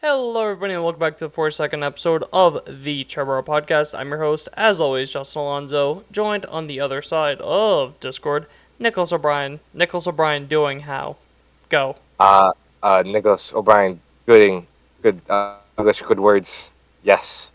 Hello, everybody, and welcome back to the 42nd episode of the Triboro Podcast. I'm your host, as always, Justin Alonso, joined on the other side of Discord, Nicholas O'Brien. Nicholas O'Brien doing how? Go. Uh, Nicholas O'Brien, good English, good words. Yes.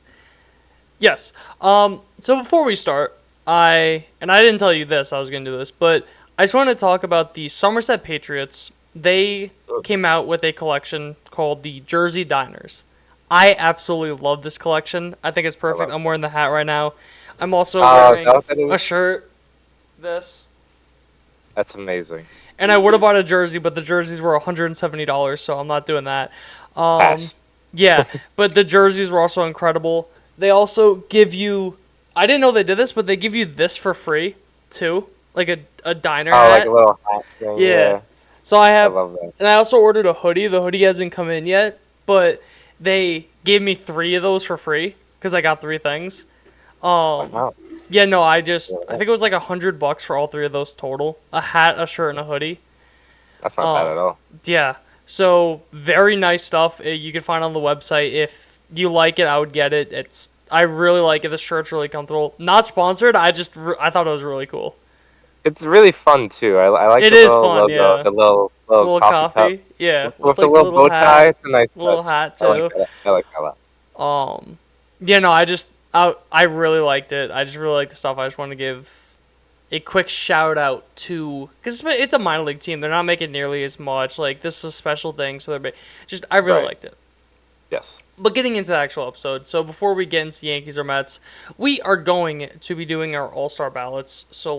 Yes. So before we start, I didn't tell you this, I was going to do this, but I just want to talk about the Somerset Patriots. They came out with a collection called the Jersey Diners. I absolutely love this collection. I think it's perfect. I'm wearing the hat right now. I'm also Is that wearing what that a is? shirt, this. That's amazing. And I would have bought a jersey, but the jerseys were $170, so I'm not doing that. Pass. Yeah, but the jerseys were also incredible. They also give you, I didn't know they did this, but they give you this for free, too. Like a diner Oh, like a hat. little hat thing. Yeah. Yeah, So I I have, love that. and I also ordered a hoodie. The hoodie hasn't come in yet, but they gave me 3 of those for free because I got 3 things. Wow. Yeah, no, I Yeah, think it was like $100 for all 3 of those total. A hat, a shirt, and a hoodie. that's not bad at all. Yeah. So very nice stuff. You can find on the website. If you like it, I would get it. I really like it. The shirt's really comfortable. Not sponsored. I thought it was really cool. It's really fun too. I like It the is little fun. logo, Yeah. the little Little coffee cup coffee. Yeah. with With the like the little little bow tie. hat. It's a nice Little touch. hat I like too. that. I like that a lot. Yeah. No. I really liked it. I just really like the stuff. I just want to give a quick shout out to because it's a minor league team. They're not making nearly as much. Like this is a special thing. So just I really Right. liked it. Yes. But getting into the actual episode, so before we get into the Yankees or Mets, we are going to be doing our All-Star ballots. So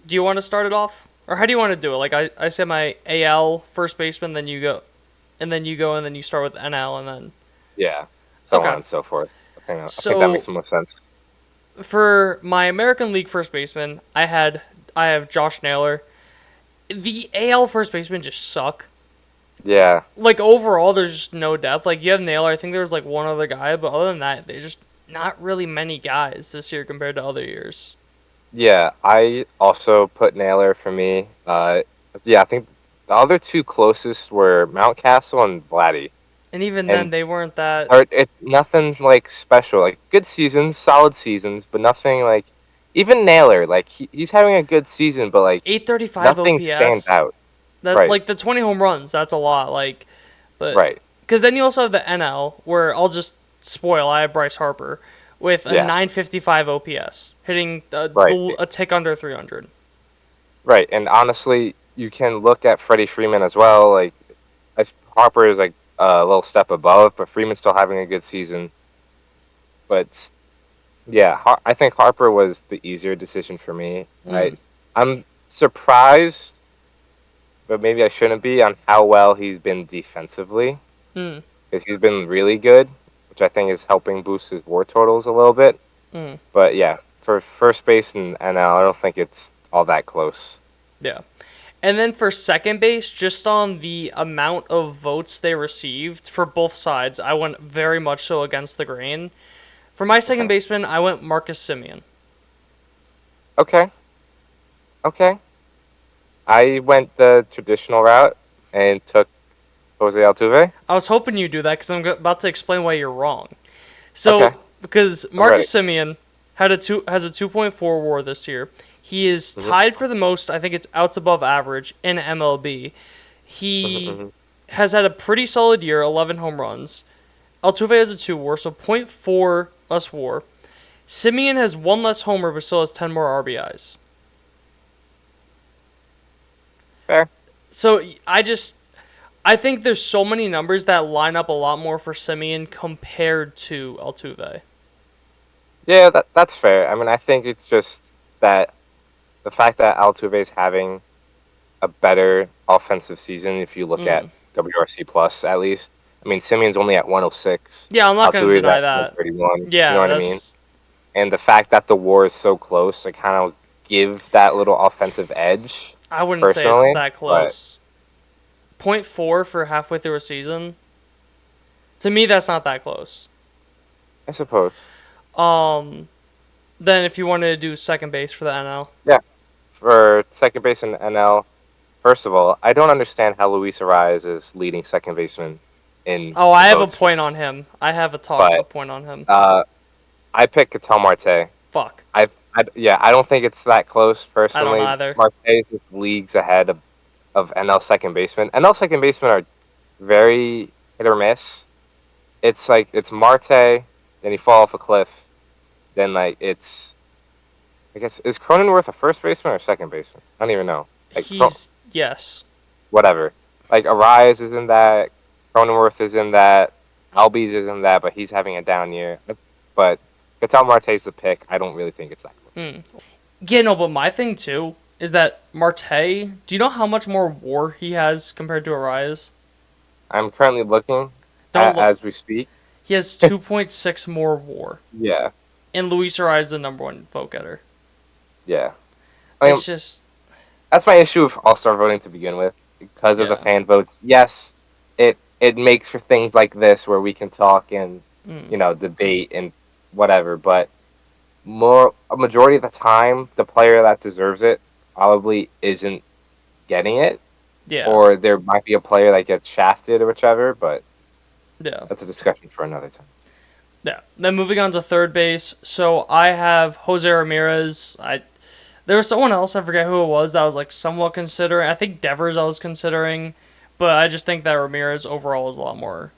do you want to start it off? Or how do you want to do it? Like I say my AL first baseman, then you go, and then you start with NL, and then... Yeah. So on Okay. and so forth. I think that makes So the most sense. for my American League first baseman, I have Josh Naylor. The AL first baseman just suck. Yeah. Like overall, there's just no depth. Like you have Naylor. I think there's like one other guy, but other than that, there's just not really many guys this year compared to other years. Yeah, I also put Naylor for me. Yeah, I think the other two closest were Mountcastle and Vladdy, And even then, and they weren't that it nothing like special. Like good seasons, solid seasons, but nothing like even Naylor. Like he's having a good season, but like 835 nothing stands OPS. out. That Right, like the 20 home runs. That's a lot. Like, but right. because then you also have the NL where I'll just spoil. I have Bryce Harper with a Yeah, 955 OPS, hitting right, a tick under 300. right. And honestly, you can look at Freddie Freeman as well. Like Harper is like a little step above, but Freeman's still having a good season. But yeah, I think Harper was the easier decision for me. Mm. I'm surprised, but maybe I shouldn't be on how well he's been defensively Mm. because he's been really good, which I think is helping boost his WAR totals a little bit. Mm. But yeah, for first base and NL, I don't think it's all that close. Yeah. And then for second base, just on the amount of votes they received for both sides, I went very much so against the grain. For my second Okay, baseman, I went Marcus Simeon. okay, okay. I went the traditional route and took Jose Altuve. I was hoping you'd do that because I'm about to explain why you're wrong. Okay, Because I'm ready. Marcus Simeon has a 2.4 WAR this year. He is hmm tied for the most. I think it's outs above average in MLB. hmm He hmm has had a pretty solid year, 11 home runs. Altuve has a 2 WAR, so point 0.4 less WAR. Simeon has 1 less homer, but still has 10 more RBIs. Fair. So I think there's so many numbers that line up a lot more for Simeon compared to Altuve. Yeah, that's fair. I mean, I think it's just that the fact that Altuve's having a better offensive season, if you look at Mm. WRC plus at least. I mean, Simeon's only at 106. Yeah, I'm not gonna Altuve's deny at that. 131. You know Yeah, what I mean? that's And the fact that the WAR is so close, I kind of give that little offensive edge I wouldn't say it's personally. that But close. Point 0.4 for halfway through a season. To me, that's not that close. I suppose, Um, then if you wanted to do second base for the NL, yeah. For second base in NL, first of all, I don't understand how Luis Ariz is leading second baseman in Oh, the I have a votes. point on him. I have a But point on him. I picked Ketel Marte. Fuck. I don't think it's that close I don't personally. either. Marte is just leagues ahead of NL second baseman. NL second basemen are very hit or miss. It's like it's Marte, then you fall off a cliff, then like it's I guess is Cronenworth a first baseman or second baseman? I don't even know. Like Yes. whatever. Like Arias is in that, Cronenworth is in that, Albies is in that, but he's having a down year. But Ketel Marte's the pick. I don't really think it's that close. Yeah, no, but my thing too is that Marte. Do you know how much more WAR he has compared to Arias? I'm currently looking Don't look. as we speak. He has 2.6 more WAR, Yeah, and Luis Arias is the number one vote getter. yeah. I mean, It's just that's my issue with All-Star voting to begin with, because of the yeah. fan votes. Yes, it makes for things like this where we can talk and debate and whatever. But a majority of the time, the player that deserves it probably isn't getting it, Yeah. or there might be a player that gets shafted or whichever. But Yeah. that's a discussion for another time. Yeah. Then moving on to third base. So I have Jose Ramirez. There was someone else, I forget who it was, that I was like somewhat considering. I think Devers I was considering, but I just think that Ramirez overall is a lot more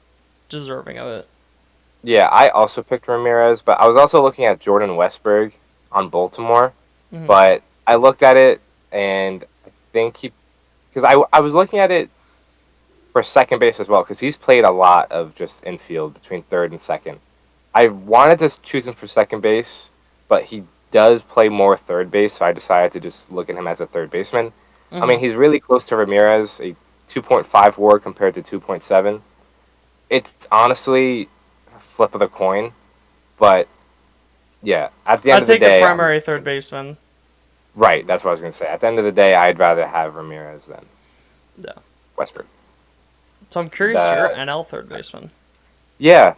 deserving of it. Yeah, I also picked Ramirez, but I was also looking at Jordan Westburg on Baltimore. Mm-hmm. But I looked at it, and I think because I was looking at it for second base as well, because he's played a lot of just infield between third and second. I wanted to choose him for second base, but he does play more third base, so I decided to just look at him as a third baseman. Mm-hmm. I mean, he's really close to Ramirez, a 2.5 WAR compared to 2.7. It's honestly a flip of the coin, but yeah, at the end I'd of the take day, a primary third baseman. right, that's what I was going to say. At the end of the day, I'd rather have Ramirez than Westbrook. So I'm curious, your NL third baseman. Yeah,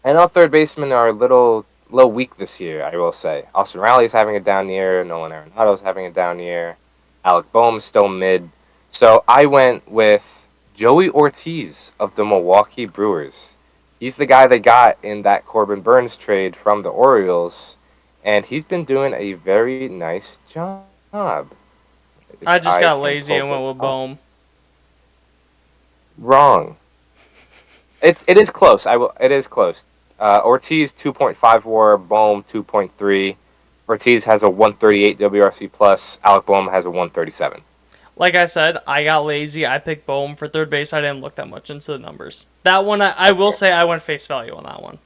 NL third basemen are a little weak this year, I will say. Austin Riley's having a down year. Nolan Arenado's having a down year. Alec Boehm's still mid. So I went with Joey Ortiz of the Milwaukee Brewers. He's the guy they got in that Corbin Burns trade from the Orioles, and he's been doing a very nice job. I just got lazy and went with Boehm. Wrong. It is close. It is close. Ortiz 2.5 WAR, Boehm 2.3. Ortiz has a 138 WRC plus. Alec Boehm has a 137. Like I said, I got lazy. I picked Boehm for third base. I didn't look that much into the numbers. That one, I will say, I went face value on that one.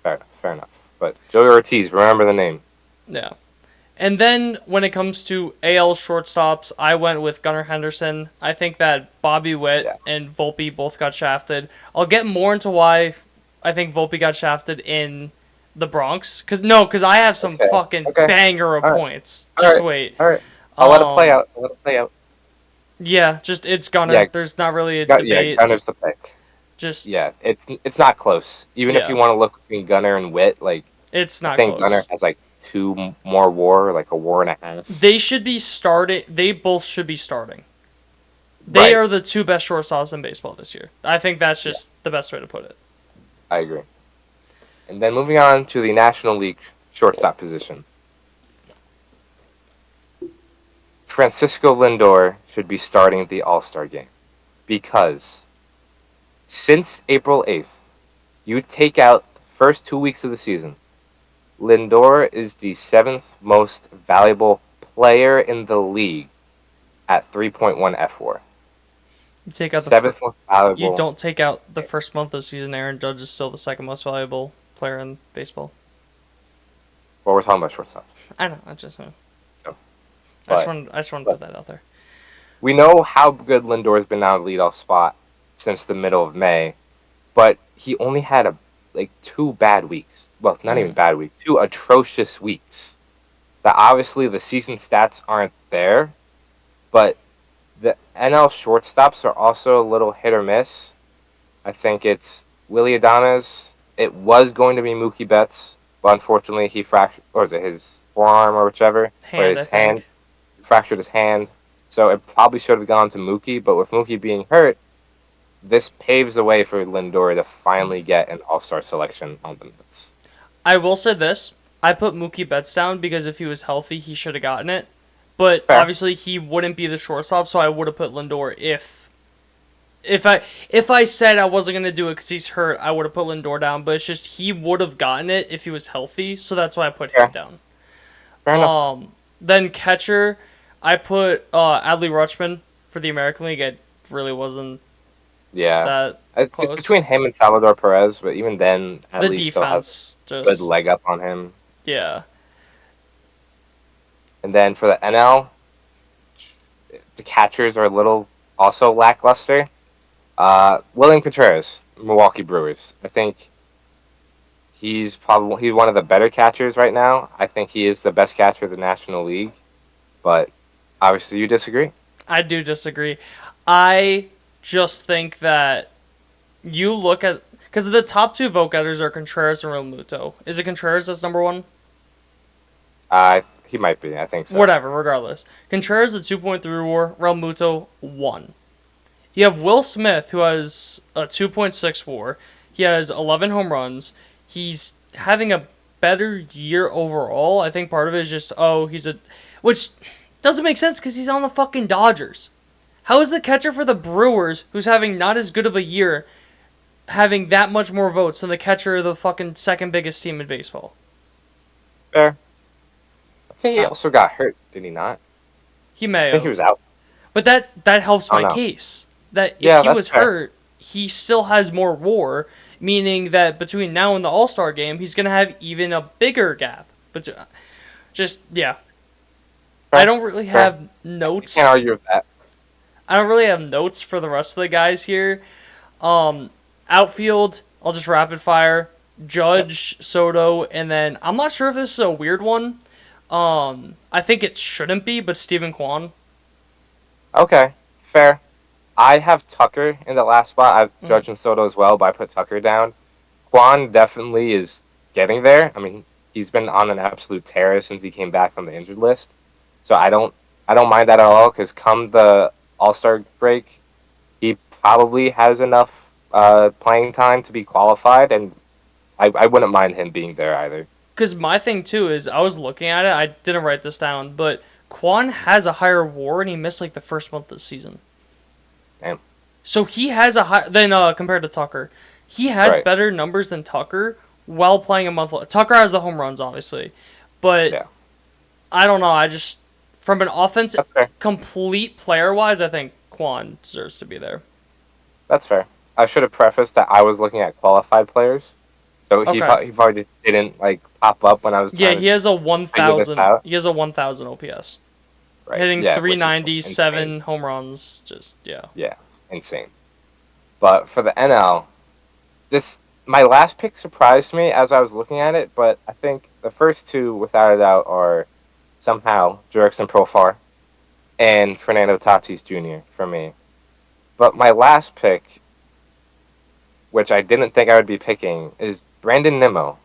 Fair enough. But Joey Ortiz, remember the name. Yeah. And then when it comes to AL shortstops, I went with Gunnar Henderson. I think that Bobby Witt and Volpe both got shafted. I'll get more into why I think Volpe got shafted in the Bronx. Because I have some fucking banger of points. Just wait. All right. I'll let it play out. Yeah, just it's Gunnar. Yeah, there's not really a debate. Yeah, Gunner's the pick. Just it's not close. Even if you want to look between Gunner and Witt, like it's not. I think close. Gunner has like 2 more WAR, like a WAR and a half. They should be starting. They both should be starting. They are the two best shortstops in baseball this year. I think that's just the best way to put it. I agree. And then moving on to the National League shortstop position. Francisco Lindor should be starting the All-Star game because since April 8th, you take out the first 2 weeks of the season, Lindor is the 7th most valuable player in the league at 3.1 FWAR. You take out the 7th most valuable. You don't take out the first month of the season. Aaron Judge is still the second most valuable player in baseball. Well, we're talking about shortstop. I know. I just know. I just want to put that out there. We know how good Lindor's been on the leadoff spot since the middle of May, but he only had 2 bad weeks. Well, not even bad weeks. 2 atrocious weeks. That obviously the season stats aren't there, but the NL shortstops are also a little hit or miss. I think it's Willy Adames. It was going to be Mookie Betts, but unfortunately he fractured, or is it his forearm or whichever, or his hand. Fractured his hand, so it probably should have gone to Mookie. But with Mookie being hurt, this paves the way for Lindor to finally get an All-Star selection on the Mets. I will say this. I put Mookie Betts down because if he was healthy, he should have gotten it. But Fair. obviously, he wouldn't be the shortstop, so I would have put Lindor if I said I wasn't gonna do it because he's hurt. I would have put Lindor down, but it's just he would have gotten it if he was healthy, so that's why I put him down. Fair enough. Then catcher, I put Adley Rutschman for the American League. It really wasn't Yeah. that It's close. between him and Salvador Perez, but even then, at The least still has defense, a good just leg up on him. yeah. And then for the NL, the catchers are a little also lackluster. William Contreras, Milwaukee Brewers. I think he's one of the better catchers right now. I think he is the best catcher of the National League, but obviously you disagree. I do disagree. I just think that you look at because the top two vote getters are Contreras and Real Muto. Is it Contreras that's number one? He might be. I think so. Whatever, regardless. Contreras a 2.3 WAR. Real Muto 1. You have Will Smith who has a 2.6 WAR. He has 11 home runs. He's having a better year overall. I think part of it is just which doesn't make sense because he's on the fucking Dodgers. How is the catcher for the Brewers, who's having not as good of a year, having that much more votes than the catcher of the fucking second biggest team in baseball? Fair. I think he also got hurt, did he not? He may I think have. he was out. But that helps Oh, my no. case. That Yeah, if he that's was fair. hurt, he still has more WAR, meaning that between now and the All-Star game, he's going to have even a bigger gap. But just, yeah. Fair. I don't really Fair. have notes. Can't argue with that. I don't really have notes for the rest of the guys here. Outfield, I'll just rapid fire. Judge, Soto, and then I'm not sure if this is a weird one. I think it shouldn't be, but Stephen Kwan. Okay, fair. I have Tucker in the last spot. I have Judge and Soto as well, but I put Tucker down. Kwan definitely is getting there. I mean, he's been on an absolute tear since he came back from the injured list. So I don't mind that at all because come the All-Star break, he probably has enough playing time to be qualified, and I wouldn't mind him being there either. Because my thing, too, is I was looking at it. I didn't write this down, but Kwan has a higher WAR, and he missed, like, the first month of the season. Damn. So he has a high... Then, compared to Tucker. He has Right. better numbers than Tucker while playing a month... Tucker has the home runs, obviously. But, Yeah. I don't know. I just... From an offense, That's fair. complete player-wise, I think Kwan deserves to be there. That's fair. I should have prefaced that I was looking at qualified players. So he Okay. probably didn't like pop up when I was Yeah, trying he to has a figure this 1,000... out. He has a 1,000 OPS. Right. Hitting Yeah, which is 397 insane. home runs. Just, yeah. Yeah, insane. But for the NL, my last pick surprised me as I was looking at it, but I think the first two, without a doubt, are somehow Jurickson Profar and Fernando Tatis Jr. for me. But my last pick, which I didn't think I would be picking, is Brandon Nimmo.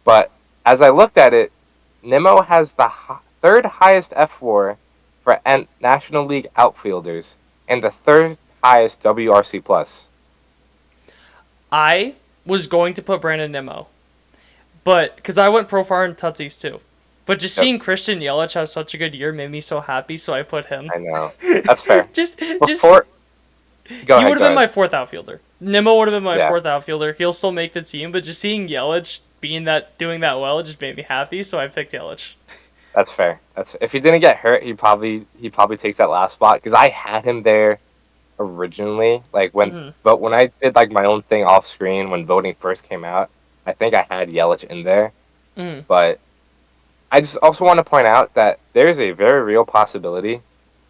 But as I looked at it, Nimmo has the third highest FWAR for National League outfielders and the third highest WRC plus. I was going to put Brandon Nimmo, but because I went Profar and Tatis too. But just seeing Christian Yelich have such a good year made me so happy, so I put him. I know. That's fair. just He he would would have been my fourth outfielder. Nimmo would have been my Yeah. fourth outfielder. He'll still make the team, but just seeing Yelich doing that well, just made me happy, so I picked Yelich. That's fair. If he didn't get hurt, he probably takes that last spot because I had him there originally. Like but when I did like my own thing off screen when voting first came out, I think I had Yelich in there. But I just also want to point out that there's a very real possibility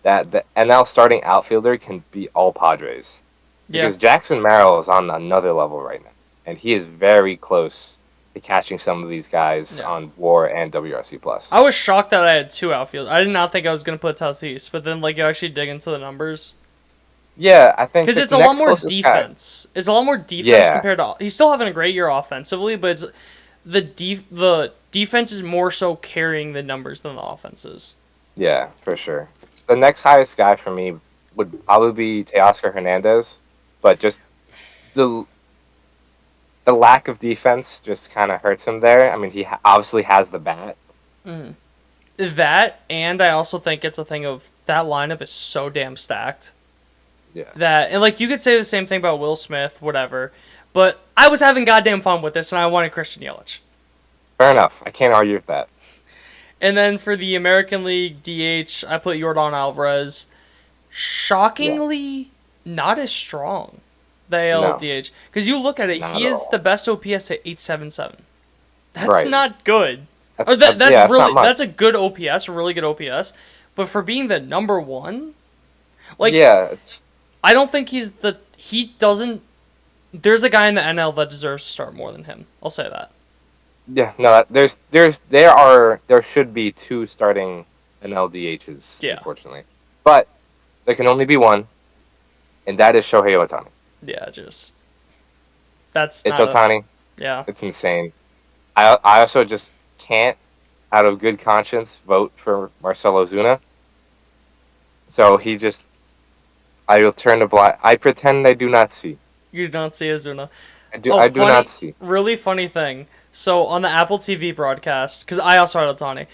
that the NL starting outfielder can be all Padres. Because Jackson Merrill is on another level right now, and he is very close to catching some of these guys on WAR and WRC plus. I was shocked that I had two outfielders. I did not think I was going to put Tatis, but then like you actually dig into the numbers. Yeah, I think because it's a lot more defense. It's a lot more defense compared to. He's still having a great year offensively, but it's the defense is more so carrying the numbers than the offenses. Yeah, for sure. The next highest guy for me would probably be Teoscar Hernandez. but just the the lack of defense just kind of hurts him there. I mean, he obviously has the bat. Mm. That, and I also think it's a thing of that lineup is so damn stacked. Yeah. That, and like you could say the same thing about Will Smith, whatever. But I was having goddamn fun with this, and I wanted Christian Yelich. Fair enough. I can't argue with that. And then for the American League DH, I put Yordan Alvarez. Shockingly, not as strong. The AL No. DH. Because you look at it, Not he at is all. the best OPS at 877. That's Right. not good. That's, Or that's yeah, really not much. that's a good OPS, a really good OPS. But for being the number one, like Yeah, it's I don't think he doesn't. There's a guy in the NL that deserves to start more than him. I'll say that. yeah. No, there should be two starting NLDHs, Yeah. unfortunately, but there can only be one, and that is Shohei Ohtani. Yeah, just that's It's not Ohtani. yeah. It's insane. I also just can't, out of good conscience, vote for Marcell Ozuna. So I will turn a blind. I pretend I do not see. You did not see Azuna. I do not see. Really funny thing. So on the Apple TV broadcast, because I also had Otani,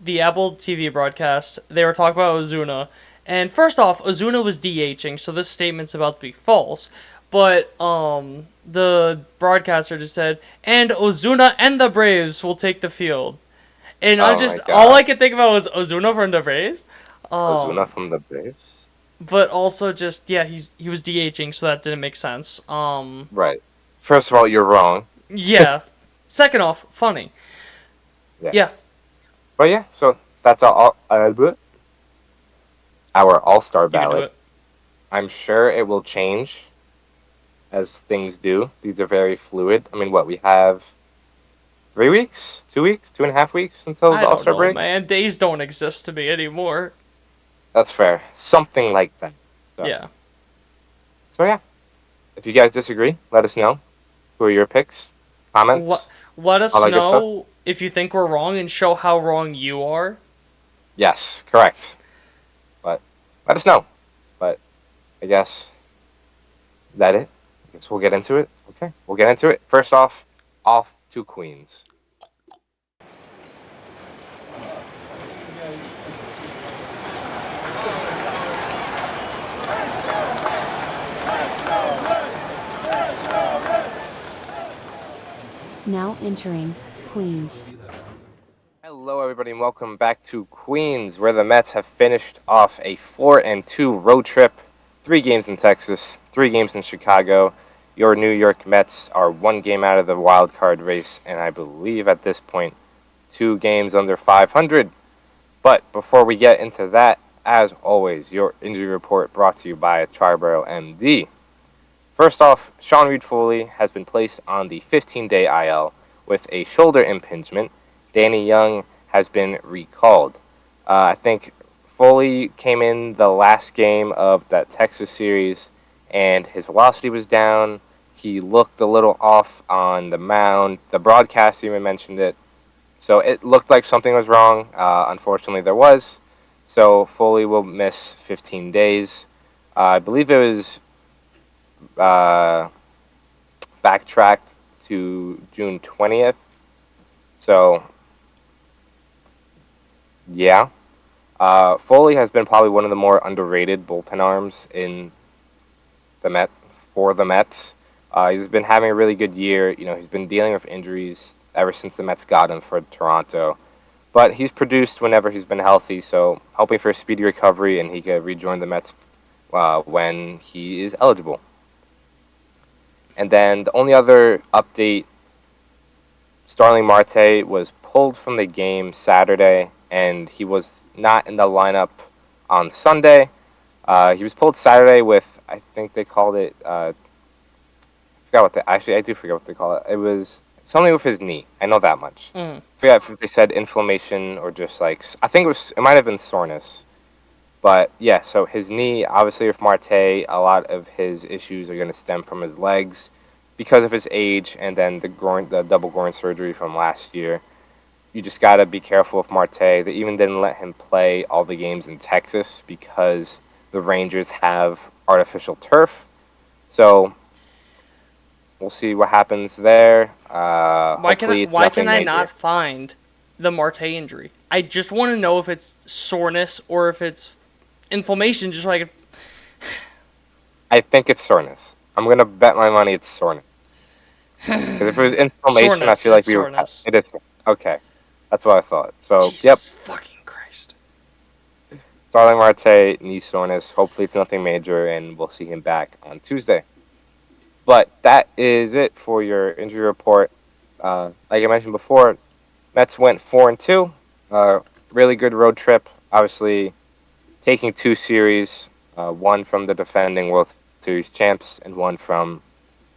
the Apple TV broadcast, they were talking about Ozuna, and first off, Ozuna was DHing, so this statement's about to be false. But the broadcaster just said, and Ozuna and the Braves will take the field, and Oh I my just God. all I could think about was Ozuna from the Braves. Ozuna from the Braves. But also just he was DHing, so that didn't make sense. Right. First of all, you're wrong. Yeah. Second off, funny. Yeah. But yeah, so that's our All-Star You can do ballot. it. I'm sure it will change as things do. These are very fluid. I mean, what we have 3 weeks, 2 weeks, 2.5 weeks until I the don't All-Star know, break. man. Days don't exist to me anymore. That's fair. Something like that. So. Yeah. So yeah, if you guys disagree, let us know. Who are your picks? Comments? Let us all that good know if you think we're wrong and show how wrong you are. Yes, correct. But let us know. But I guess that it. I guess we'll get into it. Okay, we'll get into it. First off to Queens. Now entering Queens. Hello, everybody, and welcome back to Queens, where the Mets have finished off a 4-2 road trip. 3 games in Texas, 3 games in Chicago. Your New York Mets are 1 game out of the wild card race, and I believe at this point, 2 games under 500. But before we get into that, as always, your injury report brought to you by Triboro MD. First off, Sean Reed-Foley has been placed on the 15-day IL with a shoulder impingement. Danny Young has been recalled. I think Foley came in the last game of that Texas series, and his velocity was down. He looked a little off on the mound. The broadcast even mentioned it. So it looked like something was wrong. Unfortunately, there was. So Foley will miss 15 days. I believe it was backtracked to June 20th. So, yeah. Foley has been probably one of the more underrated bullpen arms in for the Mets. He's been having a really good year. You know, he's been dealing with injuries ever since the Mets got him for Toronto. But he's produced whenever he's been healthy, so hoping for a speedy recovery and he could rejoin the Mets when he is eligible. And then the only other update, Starling Marte was pulled from the game Saturday, and he was not in the lineup on Sunday. He was pulled Saturday with, I think they called it, I do forget what they call it. It was something with his knee. I know that much. I forget if they said inflammation or just like, it might have been soreness. But yeah, so his knee, obviously with Marte, a lot of his issues are going to stem from his legs because of his age, and then the double groin surgery from last year. You just got to be careful with Marte. They even didn't let him play all the games in Texas because the Rangers have artificial turf. So we'll see what happens there. Why Hopefully it's why can nothing I major. not find the Marte injury? I just want to know if it's soreness or if it's inflammation, just so I can. I think it's soreness. I'm gonna bet my money it's soreness. Because if it was inflammation, I Soreness. feel like It's we were. soreness. It is okay. That's what I thought. So yep, Jesus fucking Christ. Starling Marte knee soreness. Hopefully it's nothing major, and we'll see him back on Tuesday. But that is it for your injury report. Like I mentioned before, Mets went 4-2. Really good road trip. Obviously, taking two series, one from the defending World Series champs and one from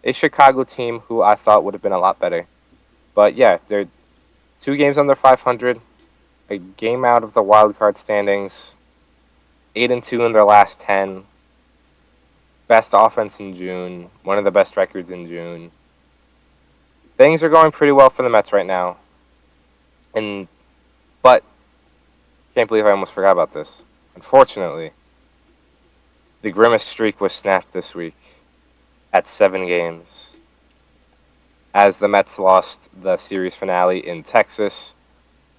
a Chicago team who I thought would have been a lot better. But yeah, they're 2 games under 500, a game out of the wild card standings, 8-2 in their last 10. Best offense in June, one of the best records in June. Things are going pretty well for the Mets right now. But can't believe I almost forgot about this. Unfortunately, the Grimace streak was snapped this week at 7 games as the Mets lost the series finale in Texas.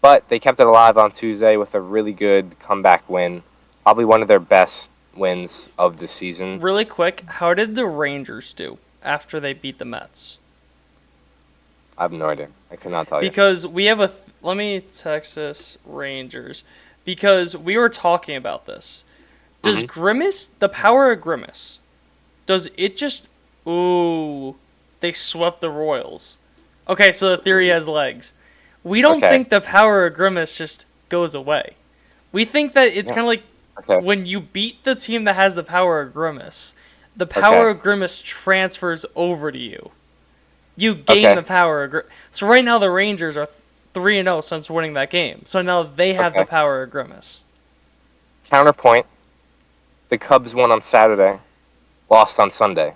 But they kept it alive on Tuesday with a really good comeback win. Probably one of their best wins of the season. Really quick, how did the Rangers do after they beat the Mets? I have no idea. I could not tell you. Because we have let me Texas Rangers. Because we were talking about this. Does Grimace, the power of Grimace, does it just... Ooh, they swept the Royals. Okay, so the theory has legs. We don't think the power of Grimace just goes away. We think that it's kind of like when you beat the team that has the power of Grimace, the power of Grimace transfers over to you. You gain the power of Grimace. So right now the Rangers are 3-0 since winning that game. So now they have the power of Grimace. Counterpoint. The Cubs won on Saturday, lost on Sunday.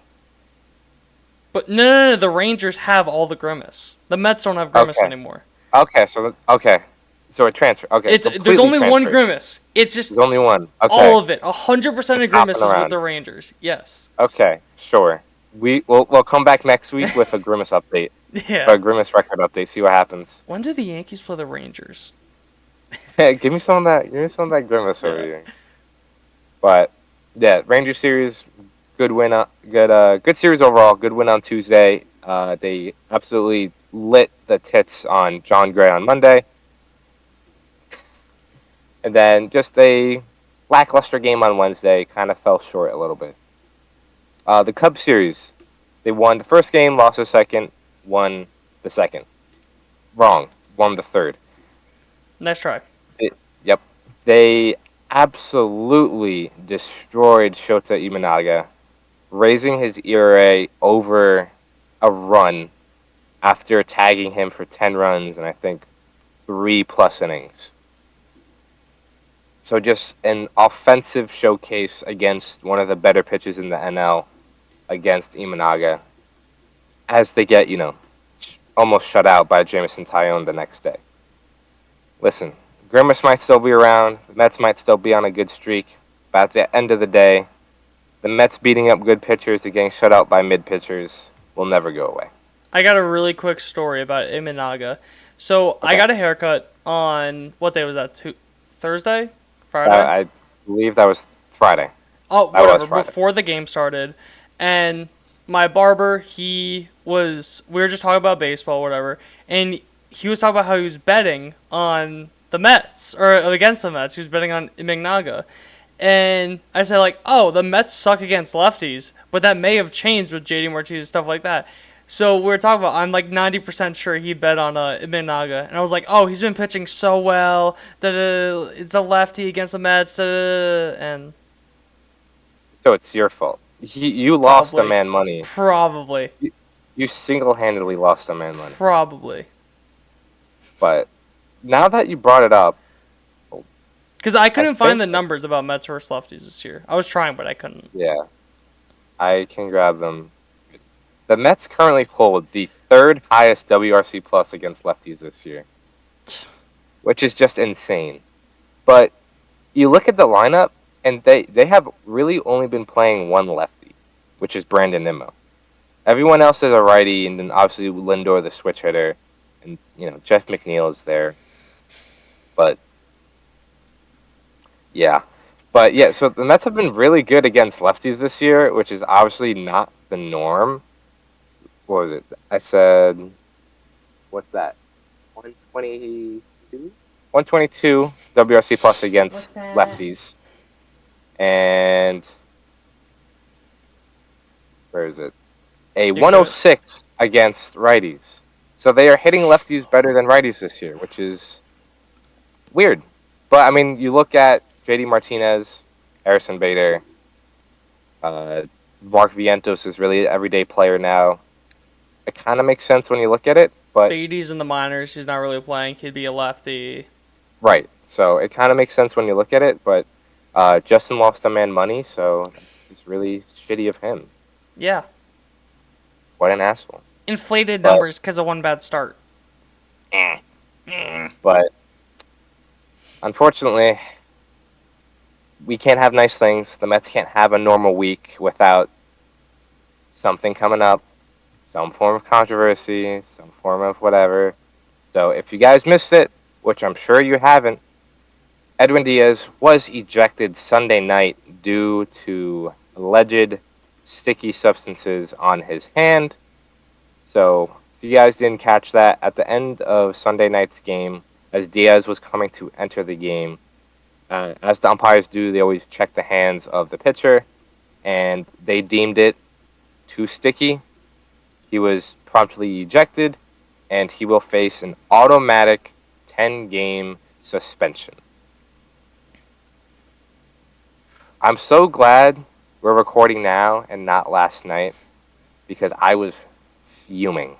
But no, the Rangers have all the Grimace. The Mets don't have Grimace anymore. So it transferred. Okay, There's only one Grimace. It's just there's only one. Okay. All of it. 100% of Grimace is with the Rangers. Yes. Okay, sure. We'll come back next week with a Grimace update. Yeah. Or a Grimace record update. See what happens. When do the Yankees play the Rangers? Hey, give me some of that. Grimace over here. But yeah, Ranger series, good win. Good series overall. Good win on Tuesday. They absolutely lit the tits on John Gray on Monday. And then just a lackluster game on Wednesday. Kind of fell short a little bit. The Cubs series, they won the first game, lost the second, won the second. Wrong. Won the third. Nice try. Yep. They absolutely destroyed Shota Imanaga, raising his ERA over a run after tagging him for 10 runs and I think 3+ innings. So just an offensive showcase against one of the better pitchers in the NL against Imanaga as they get, almost shut out by Jameson Taillon the next day. Listen, Grimace might still be around, the Mets might still be on a good streak, but at the end of the day, the Mets beating up good pitchers and getting shut out by mid-pitchers will never go away. I got a really quick story about Imanaga. So I got a haircut on, what day was that, Thursday? Friday? I believe that was Friday. Oh, whatever, before the game started. And my barber, we were just talking about baseball, whatever, and he was talking about how he was betting on the Mets, or against the Mets. He was betting on Imanaga. And I said, the Mets suck against lefties, but that may have changed with JD Martinez and stuff like that. So we were talking about, I'm 90% sure he bet on Imanaga. And I was like, he's been pitching so well. It's a lefty against the Mets. And so it's your fault. You lost a man money. Probably. You single-handedly lost a man money. Probably. But now that you brought it up, because I couldn't find the numbers about Mets versus lefties this year. I was trying, but I couldn't. Yeah. I can grab them. The Mets currently hold the third highest WRC plus against lefties this year, which is just insane. But you look at the lineup, and they have really only been playing one lefty. which is Brandon Nimmo. Everyone else is a righty, and then obviously Lindor, the switch hitter, and Jeff McNeil is there. But yeah, so the Mets have been really good against lefties this year, which is obviously not the norm. What was it? I said, what's that? 122? 122 WRC plus against lefties. And where is it? A 106 against righties. So they are hitting lefties better than righties this year, which is weird. But, I mean, you look at JD Martinez, Harrison Bader, Mark Vientos is really an everyday player now. It kind of makes sense when you look at it, but... Beatty's in the minors. He's not really playing. He'd be a lefty. Right. So it kind of makes sense when you look at it, but Justin lost a man money, so it's really shitty of him. Yeah. What an asshole. Inflated numbers because of one bad start. But unfortunately, we can't have nice things. The Mets can't have a normal week without something coming up, some form of controversy, some form of whatever. So if you guys missed it, which I'm sure you haven't, Edwin Diaz was ejected Sunday night due to alleged sticky substances on his hand. So if you guys didn't catch that, at the end of Sunday night's game, as Diaz was coming to enter the game, as the umpires do, they always check the hands of the pitcher, and they deemed it too sticky. He was promptly ejected, and he will face an automatic 10-game suspension. I'm so glad we're recording now and not last night, because I was fuming.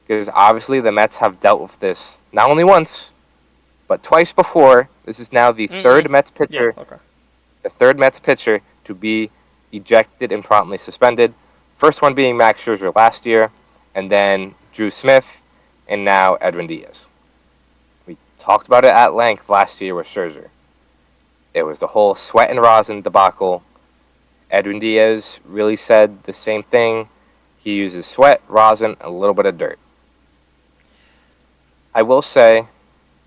Because obviously the Mets have dealt with this not only once, but twice before. This is now the third Mets pitcher, the third Mets pitcher to be ejected and promptly suspended. First one being Max Scherzer last year, and then Drew Smith, and now Edwin Diaz. We talked about it at length last year with Scherzer. It was the whole sweat and rosin debacle. Edwin Diaz really said the same thing. He uses sweat, rosin, and a little bit of dirt. I will say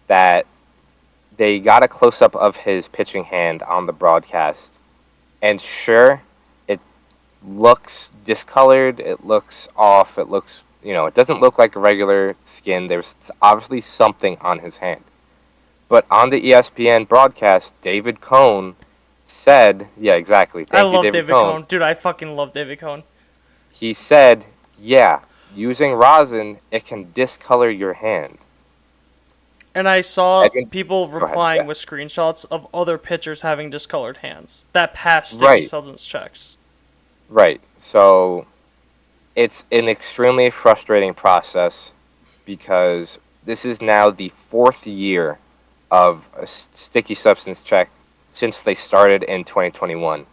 that they got a close-up of his pitching hand on the broadcast. And sure, it looks discolored, it looks off, it looks, it doesn't look like a regular skin. There's obviously something on his hand. But on the ESPN broadcast, David Cohn said, yeah, exactly. I love David Cohn. Dude, I fucking love David Cohn. He said, yeah, using rosin, it can discolor your hand. And I saw people replying with screenshots of other pitchers having discolored hands that passed sticky substance checks. Right. So it's an extremely frustrating process because this is now the fourth year of a sticky substance check since they started in 2021.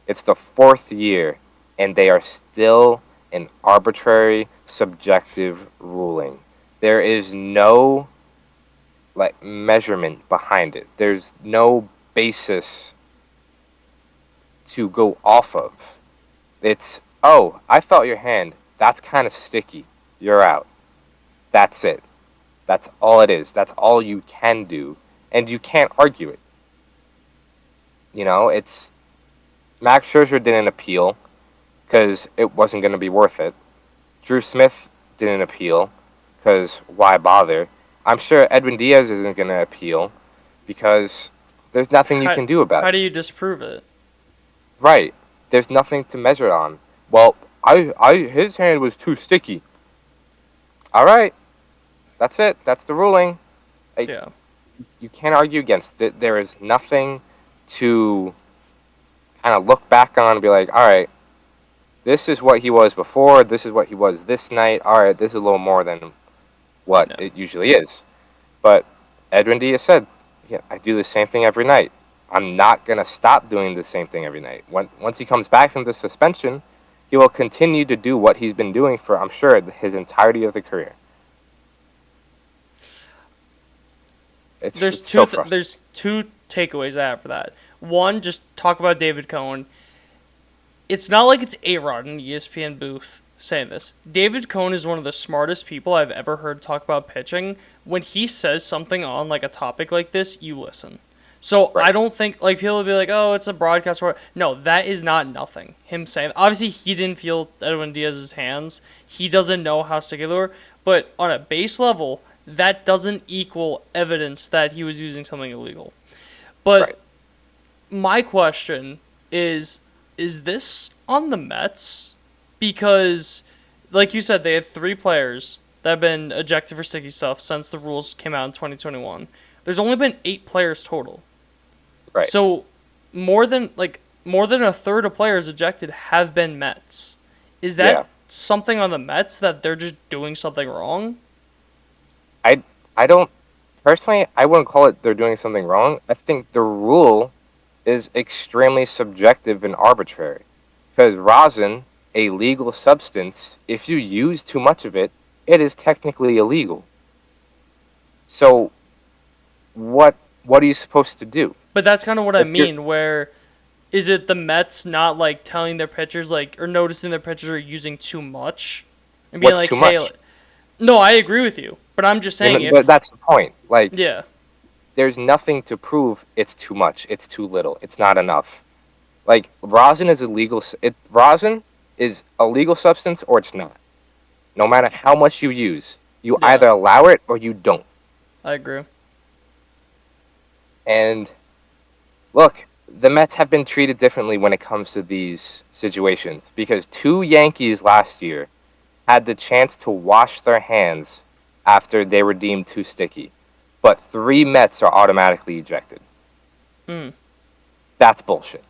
It's the fourth year, and they are still an arbitrary, subjective ruling. There is no measurement behind it. There's no basis to go off of. It's, oh, I felt your hand. That's kind of sticky. You're out. That's it. That's all it is. That's all you can do. And you can't argue it. It's... Max Scherzer didn't appeal because it wasn't going to be worth it. Drew Smith didn't appeal because why bother? I'm sure Edwin Diaz isn't going to appeal because there's nothing you can do about it. How do you disprove it? Right. There's nothing to measure it on. Well, his hand was too sticky. All right. That's it. That's the ruling. Yeah. You can't argue against it. There is nothing to kind of look back on and be like, all right, this is what he was before. This is what he was this night. All right, this is a little more than what it usually is. But Edwin Diaz said, yeah, I do the same thing every night. I'm not going to stop doing the same thing every night. Once he comes back from the suspension, he will continue to do what he's been doing for, I'm sure, his entirety of the career. There's two takeaways I have for that. One, just talk about David Cohn. it's not like it's A-Rod in the ESPN booth saying this. David Cohn is one of the smartest people I've ever heard talk about pitching. When he says something on like a topic like this, you listen. So Right. I don't think like people will be like, "Oh, it's a broadcast." Or no, that is not nothing. Him saying obviously he didn't feel Edwin Diaz's hands. He doesn't know how sticky they were. But on a base level, that doesn't equal evidence that he was using something illegal. But Right. my question is this on the Mets? Because, like you said, they had 3 players that have been ejected for sticky stuff since the rules came out in 2021. There's only been 8 players total. Right. So more than a third of players ejected have been Mets. Is that something on the Mets that they're just doing something wrong? I don't personally. I wouldn't call it they're doing something wrong. I think the rule is extremely subjective and arbitrary. Because rosin, a legal substance, if you use too much of it, it is technically illegal. So, what are you supposed to do? But that's kind of what I If you're- mean, where is it the Mets not like telling their pitchers like or noticing their pitchers are using too much and being What's like, too "Hey, much? no, I agree with you, but I'm just saying if That's the point. Like, yeah, there's nothing to prove it's too much, it's too little, it's not enough. Like, rosin is illegal. Rosin is a legal substance or it's not. No matter how much you use, you Yeah. either allow it or you don't. I agree. And look, the Mets have been treated differently when it comes to these situations because 2 Yankees last year had the chance to wash their hands after they were deemed too sticky, but 3 Mets are automatically ejected. Mm. That's bullshit.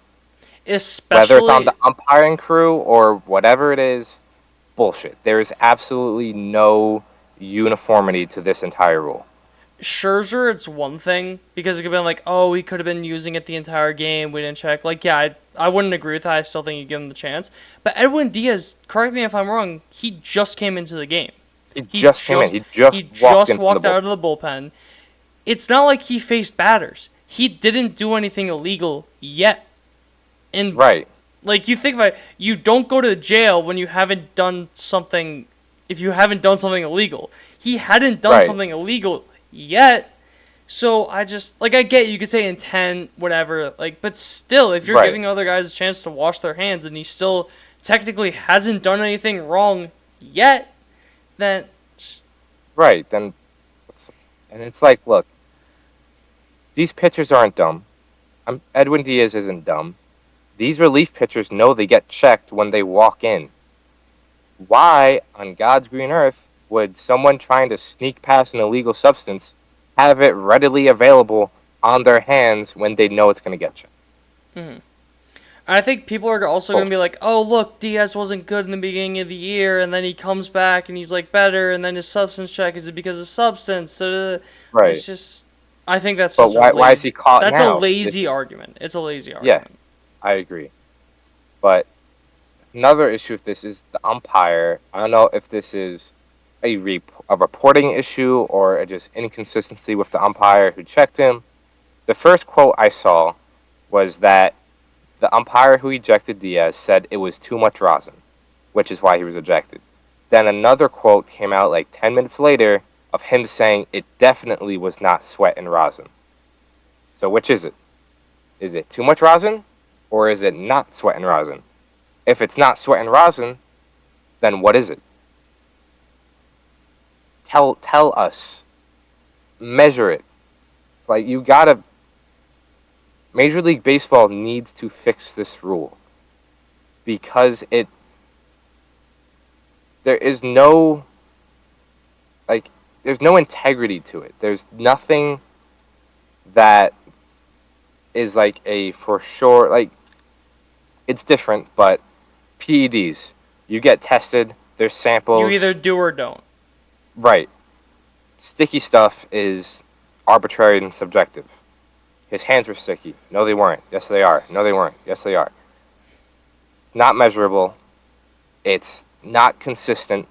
Especially Whether it's on the umpiring crew or whatever it is, bullshit. There is absolutely no uniformity to this entire rule. Scherzer, it's one thing because it could have been like, oh, we could have been using it the entire game. We didn't check. Like, yeah, I wouldn't agree with that. I still think you give him the chance. But Edwin Diaz, correct me if I'm wrong, he just came into the game. He just came in. He just walked out of the bullpen. It's not like he faced batters. He didn't do anything illegal yet. And Right. like you think about it, you don't go to jail when you haven't done something. If you haven't done something illegal, he hadn't done Right. something illegal yet. So I just like I get you could say intent, whatever. Like, but still, if you're Right. giving other guys a chance to wash their hands and he still technically hasn't done anything wrong yet, then Right. Then, and it's like, look, these pitchers aren't dumb. Edwin Diaz isn't dumb. These relief pitchers know they get checked when they walk in. Why, on God's green earth, would someone trying to sneak past an illegal substance have it readily available on their hands when they know it's going to get checked? I think people are also going to be like, oh, look, Diaz wasn't good in the beginning of the year, and then he comes back and he's, like, better, and then his substance check, is it because of substance? Right. It's just, I think that's But such a lazy, why is he caught that's now? a lazy argument. It's a lazy Yeah, argument. I agree. But another issue with this is the umpire. I don't know if this is a reporting issue or a just inconsistency with the umpire who checked him. The first quote I saw was that the umpire who ejected Diaz said it was too much rosin, which is why he was ejected. Then another quote came out like 10 minutes later of him saying it definitely was not sweat and rosin. So which is it? Is it too much rosin or is it not sweat and rosin? If it's not sweat and rosin, then what is it? Tell us. Measure it. Like, you gotta... Major League Baseball needs to fix this rule. Because there is no... Like, there's no integrity to it. There's nothing that is like a for sure... Like, it's different, but PEDs, you get tested, there's samples... You either do or don't. Right. Sticky stuff is arbitrary and subjective. His hands were sticky. No, they weren't. Yes, they are. No, they weren't. Yes, they are. It's not measurable. It's not consistent.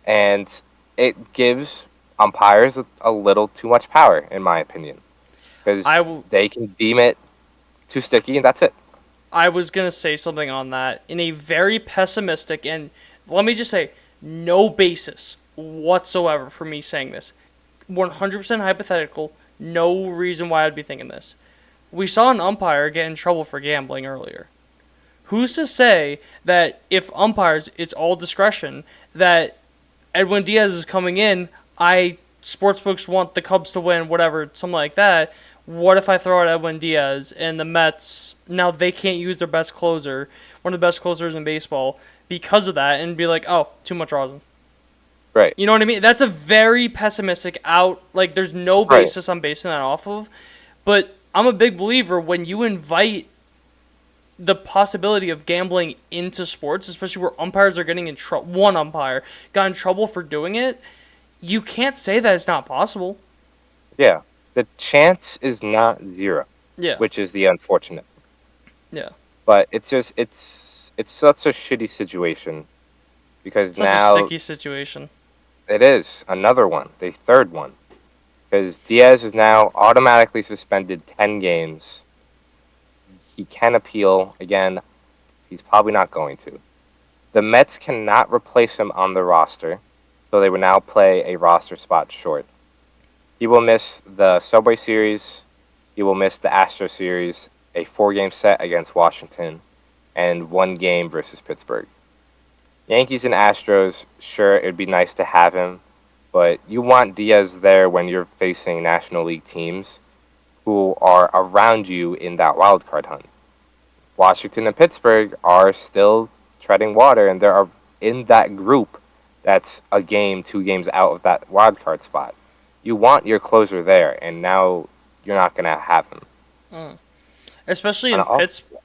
And it gives umpires a little too much power, in my opinion. Because they can deem it too sticky, and that's it. I was going to say something on that in a very pessimistic and, let me just say, no basis whatsoever for me saying this. 100% hypothetical, no reason why I'd be thinking this. We saw an umpire get in trouble for gambling earlier. Who's to say that if umpires, it's all discretion, that Edwin Diaz is coming in, sportsbooks want the Cubs to win, whatever, something like that. What if I throw out Edwin Diaz and the Mets, now they can't use their best closer, one of the best closers in baseball, because of that, and be like, oh, too much rosin. Right. You know what I mean? That's a very pessimistic out, like, there's no basis I'm basing that off of. But I'm a big believer when you invite the possibility of gambling into sports, especially where umpires are getting in trouble, one umpire got in trouble for doing it, you can't say that it's not possible. Yeah. The chance is not zero. Yeah. Which is the unfortunate. Yeah. But it's just it's such a shitty situation because Such now a sticky situation. it is another one, the third one. Because Diaz is now automatically suspended 10 games. He can appeal. Again, he's probably not going to. The Mets cannot replace him on the roster, so they will now play a roster spot short. He will miss the Subway Series. He will miss the Astro Series, a 4-game set against Washington, and 1 game versus Pittsburgh. Yankees and Astros, sure, it would be nice to have him, but you want Diaz there when you're facing National League teams who are around you in that wild card hunt. Washington and Pittsburgh are still treading water, and they are in that group that's a game, 2 games out of that wild card spot. You want your closer there, and now you're not going to have him. Especially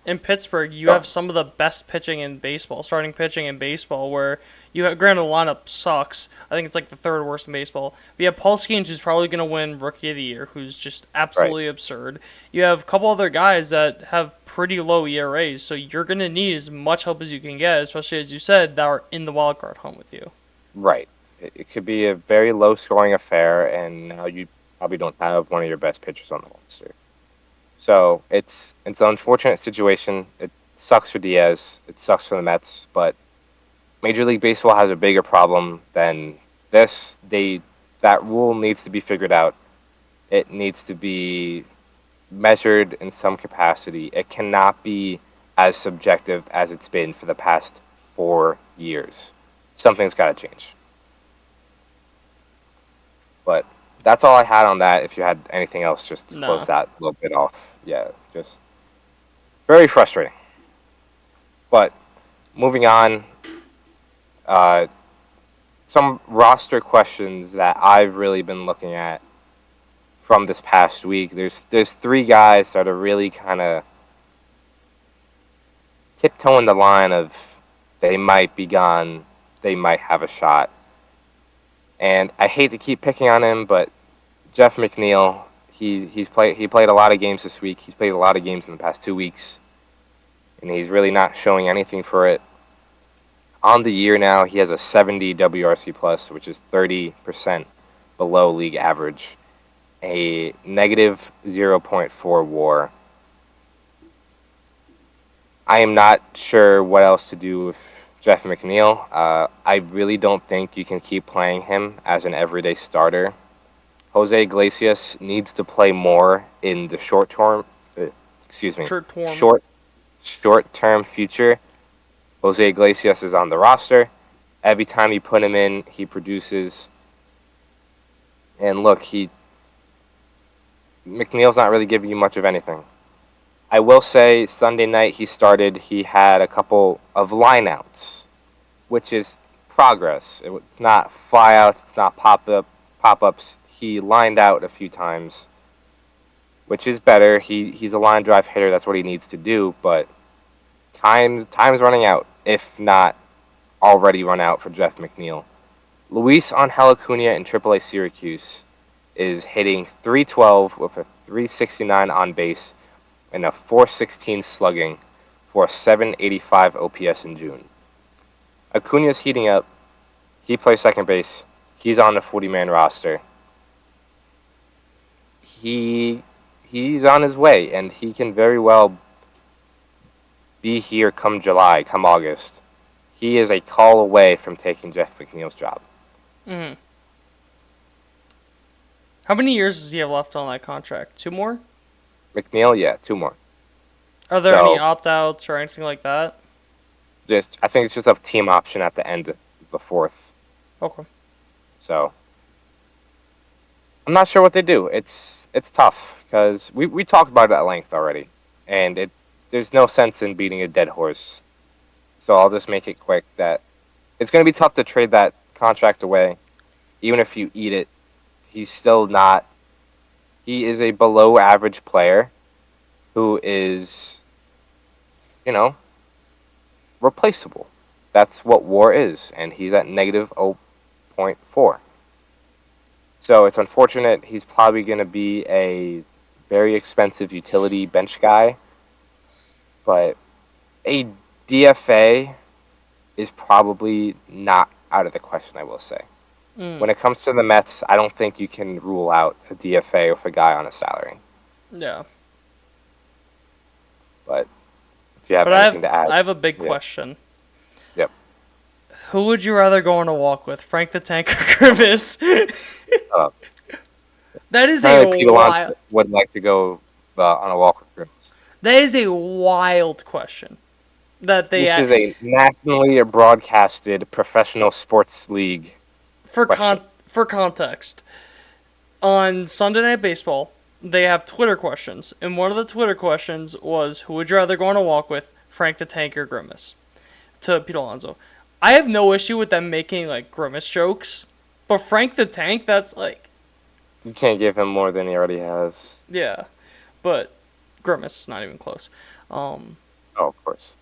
in Pittsburgh, you have some of the best pitching in baseball, starting pitching in baseball, where you have, granted, the lineup sucks. I think it's like the 3rd worst in baseball. But you have Paul Skeens, who's probably going to win Rookie of the Year, who's just absolutely absurd. You have a couple other guys that have pretty low ERAs, so you're going to need as much help as you can get, especially, as you said, that are in the wild card hunt with you. Right. It could be a very low-scoring affair, and now you probably don't have one of your best pitchers on the roster. So it's an unfortunate situation. It sucks for Diaz. It sucks for the Mets. But Major League Baseball has a bigger problem than this. That rule needs to be figured out. It needs to be measured in some capacity. It cannot be as subjective as it's been for the past 4 years. Something's got to change. But that's all I had on that. If you had anything else, just to close that a little bit off. Yeah, just very frustrating. But moving on, some roster questions that I've really been looking at from this past week. There's 3 guys that are really kind of tiptoeing the line of they might be gone, they might have a shot. And I hate to keep picking on him, but Jeff McNeil, he played a lot of games this week. He's played a lot of games in the past 2 weeks, and he's really not showing anything for it. On the year now, he has a 70 WRC plus, which is 30% below league average, a negative 0.4 WAR. I am not sure what else to do with Jeff McNeil. I really don't think you can keep playing him as an everyday starter. Jose Iglesias needs to play more in the short-term future. Jose Iglesias is on the roster. Every time you put him in, he produces. And look, McNeil's not really giving you much of anything. I will say Sunday night he had a couple of lineouts, which is progress. It's not flyouts, it's not pop-ups. He lined out a few times, which is better. He's a line drive hitter. That's what he needs to do. But time's running out, if not already run out for Jeff McNeil. Luis Angel Acuna in AAA Syracuse is hitting .312 with a .369 on base and a .416 slugging for a .785 OPS in June. Acuna's heating up. He plays second base. He's on the 40-man roster. He's on his way, and he can very well be here come July, come August. He is a call away from taking Jeff McNeil's job. Mm-hmm. How many years does he have left on that contract? 2 more? McNeil, yeah, 2 more. Are there any So, opt-outs or anything like that? I think it's just a team option at the end of the 4th. Okay. So, I'm not sure what they do. It's tough because we talked about it at length already, and there's no sense in beating a dead horse. So I'll just make it quick that it's going to be tough to trade that contract away. Even if you eat it, he's still not. He is a below average player who is, replaceable. That's what WAR is, and he's at negative 0.4. So it's unfortunate. He's probably going to be a very expensive utility bench guy, but a DFA is probably not out of the question, I will say. When it comes to the Mets, I don't think you can rule out a DFA with a guy on a salary. Yeah. But if you have But anything to add. I have a big question. Yep. Who would you rather go on a walk with, Frank the Tank or Grimace? That is a wild. Would like to go on a walk with Grimace. That is a wild question. This is a nationally broadcasted professional sports league. For context, on Sunday Night Baseball, they have Twitter questions, and one of the Twitter questions was, "Who would you rather go on a walk with, Frank the Tank or Grimace?" To Pete Alonso. I have no issue with them making Grimace jokes, but Frank the Tank, that's you can't give him more than he already has. Yeah, but Grimace is not even close. Oh, of course.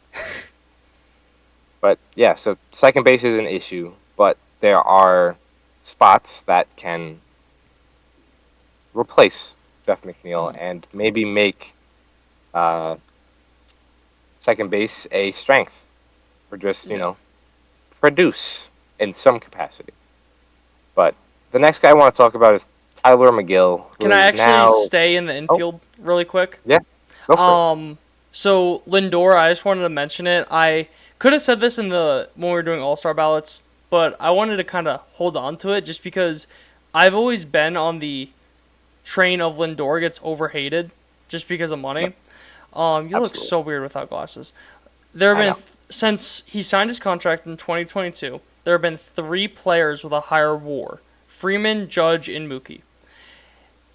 But yeah, so second base is an issue, but there are spots that can replace Jeff McNeil and maybe make second base a strength, or just produce in some capacity. But the next guy I want to talk about is Tyler McGill. Can I actually stay in the infield really quick? Yeah, go for it. So Lindor, I just wanted to mention it. I could have said this when we were doing All-Star ballots, but I wanted to kind of hold on to it just because I've always been on the train of Lindor gets overhated just because of money. You look so weird without glasses. There have been since he signed his contract in 2022, there have been 3 players with a higher WAR: Freeman, Judge, and Mookie.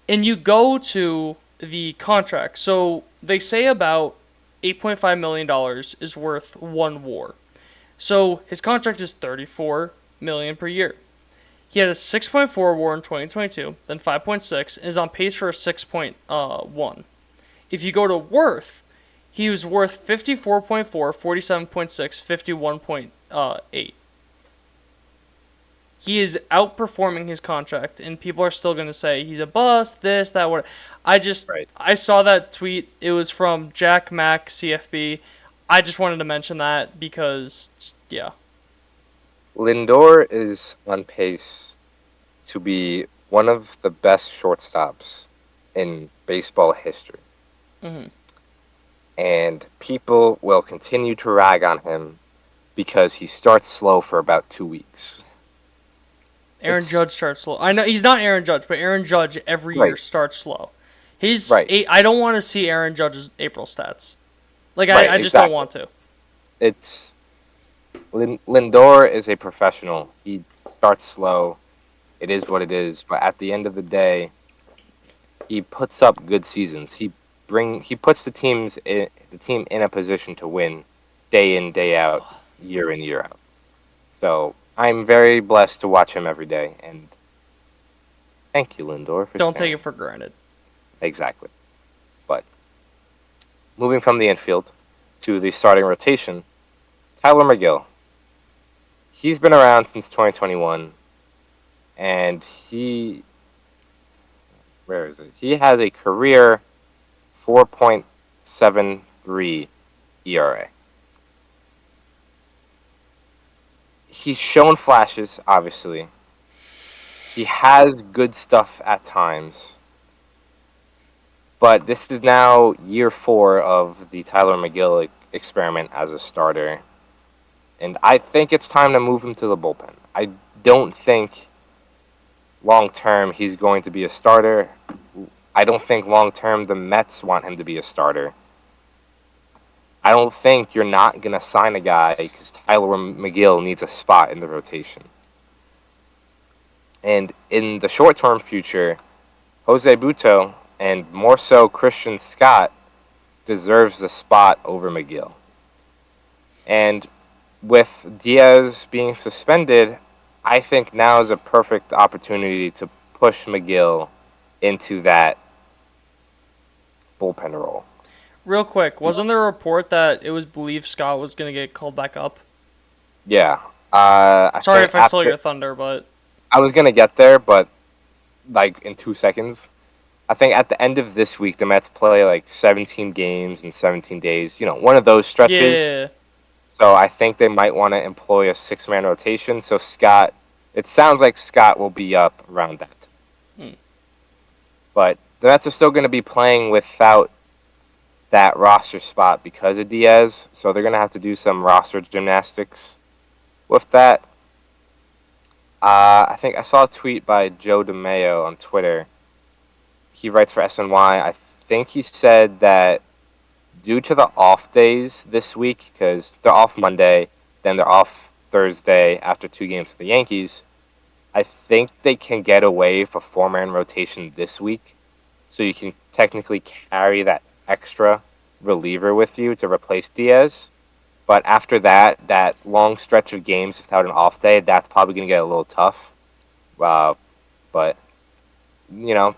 And you go to the contract. So they say about $8.5 million is worth 1 WAR. So his contract is $34 million per year. He had a 6.4 WAR in 2022, then 5.6, and is on pace for a 6.1. If you go to worth, he was worth 54.4, 47.6, 51.8. He is outperforming his contract, and people are still going to say he's a bust, this, that, what. I saw that tweet. It was from Jack Mack, CFB. I just wanted to mention that because, yeah. Lindor is on pace to be one of the best shortstops in baseball history. Mm-hmm. And people will continue to rag on him because he starts slow for about 2 weeks. Aaron Judge starts slow. I know he's not Aaron Judge, but Aaron Judge every year starts slow. He's I don't want to see Aaron Judge's April stats. I just don't want to. It's Lindor is a professional. He starts slow. It is what it is. But at the end of the day, he puts up good seasons. He puts the team in a position to win day in, day out, year in, year out. So I'm very blessed to watch him every day, and thank you, Lindor, for Don't take it for granted. Exactly. But moving from the infield to the starting rotation, Tyler McGill. He's been around since 2021, and he has a career 4.73 ERA. He's shown flashes, obviously. He has good stuff at times. But this is now year 4 of the Tyler McGill experiment as a starter. And I think it's time to move him to the bullpen. I don't think long term he's going to be a starter. I don't think long term the Mets want him to be a starter. I don't think you're not going to sign a guy because Tyler McGill needs a spot in the rotation. And in the short-term future, Jose Butto, and more so Christian Scott, deserves the spot over McGill. And with Diaz being suspended, I think now is a perfect opportunity to push McGill into that bullpen role. Real quick, wasn't there a report that it was believed Scott was going to get called back up? Yeah. Sorry if I stole your thunder, but... I was going to get there, but like in 2 seconds. I think at the end of this week, the Mets play like 17 games in 17 days. You know, one of those stretches. Yeah. So I think they might want to employ a 6-man rotation. So Scott, it sounds like Scott will be up around that. But the Mets are still going to be playing without that roster spot because of Diaz. So they're going to have to do some roster gymnastics with that. I think I saw a tweet by Joe DeMayo on Twitter. He writes for SNY. I think he said that due to the off days this week, because they're off Monday, then they're off Thursday after 2 games for the Yankees, I think they can get away with a 4-man rotation this week. So you can technically carry that extra reliever with you to replace Diaz. But after that, that long stretch of games without an off day, that's probably going to get a little tough. But, you know,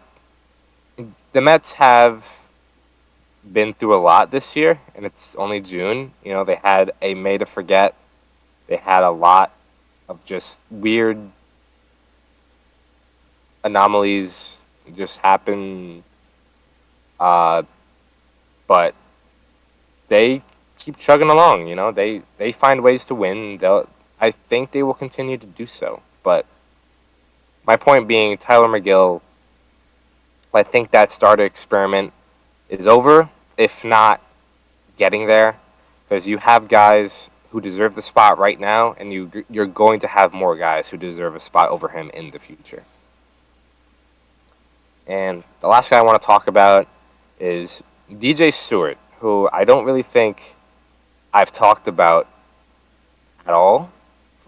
the Mets have been through a lot this year, and it's only June. You know, they had a May to forget. They had a lot of just weird anomalies just happen. But they keep chugging along, you know. They find ways to win. I think they will continue to do so. But my point being, Tyler McGill, I think that starter experiment is over, if not getting there, because you have guys who deserve the spot right now, and you're going to have more guys who deserve a spot over him in the future. And the last guy I want to talk about is DJ Stewart, who I don't really think I've talked about at all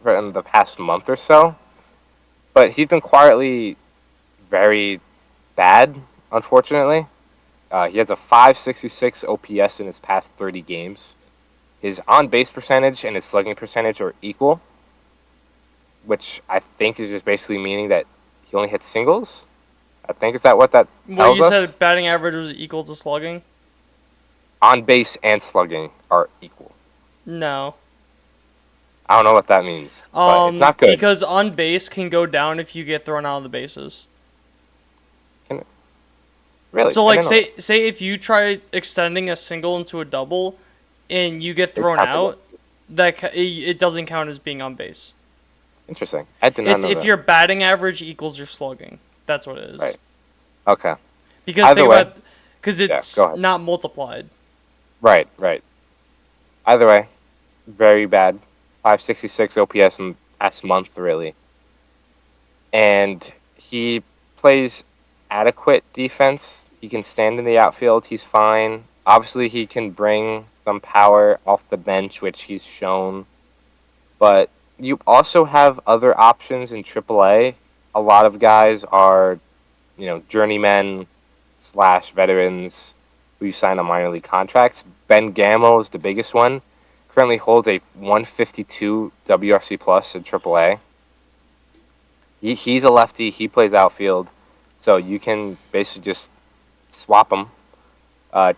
in the past month or so. But he's been quietly very bad, unfortunately. He has a 566 OPS in his past 30 games. His on-base percentage and his slugging percentage are equal, which I think is just basically meaning that he only hits singles. I think, is that what that tells us? Well, you said batting average was equal to slugging? On-base and slugging are equal. No. I don't know what that means, but it's not good. Because on base can go down if you get thrown out of the bases. Really? So, like, say if you try extending a single into a double, and you get thrown out, it doesn't count as being on base. Interesting. I did not know that. If your batting average equals your slugging, that's what it is. Right. Okay. Because it's not multiplied. Right. Either way, very bad. 566 OPS in the past month, really. And he plays adequate defense. He can stand in the outfield. He's fine. Obviously, he can bring some power off the bench, which he's shown. But you also have other options in AAA. A lot of guys are, you know, journeymen / veterans who you sign on minor league contracts. Ben Gamel is the biggest one. Currently holds a 152 WRC plus in AAA. He's a lefty. He plays outfield. So you can basically just swap him.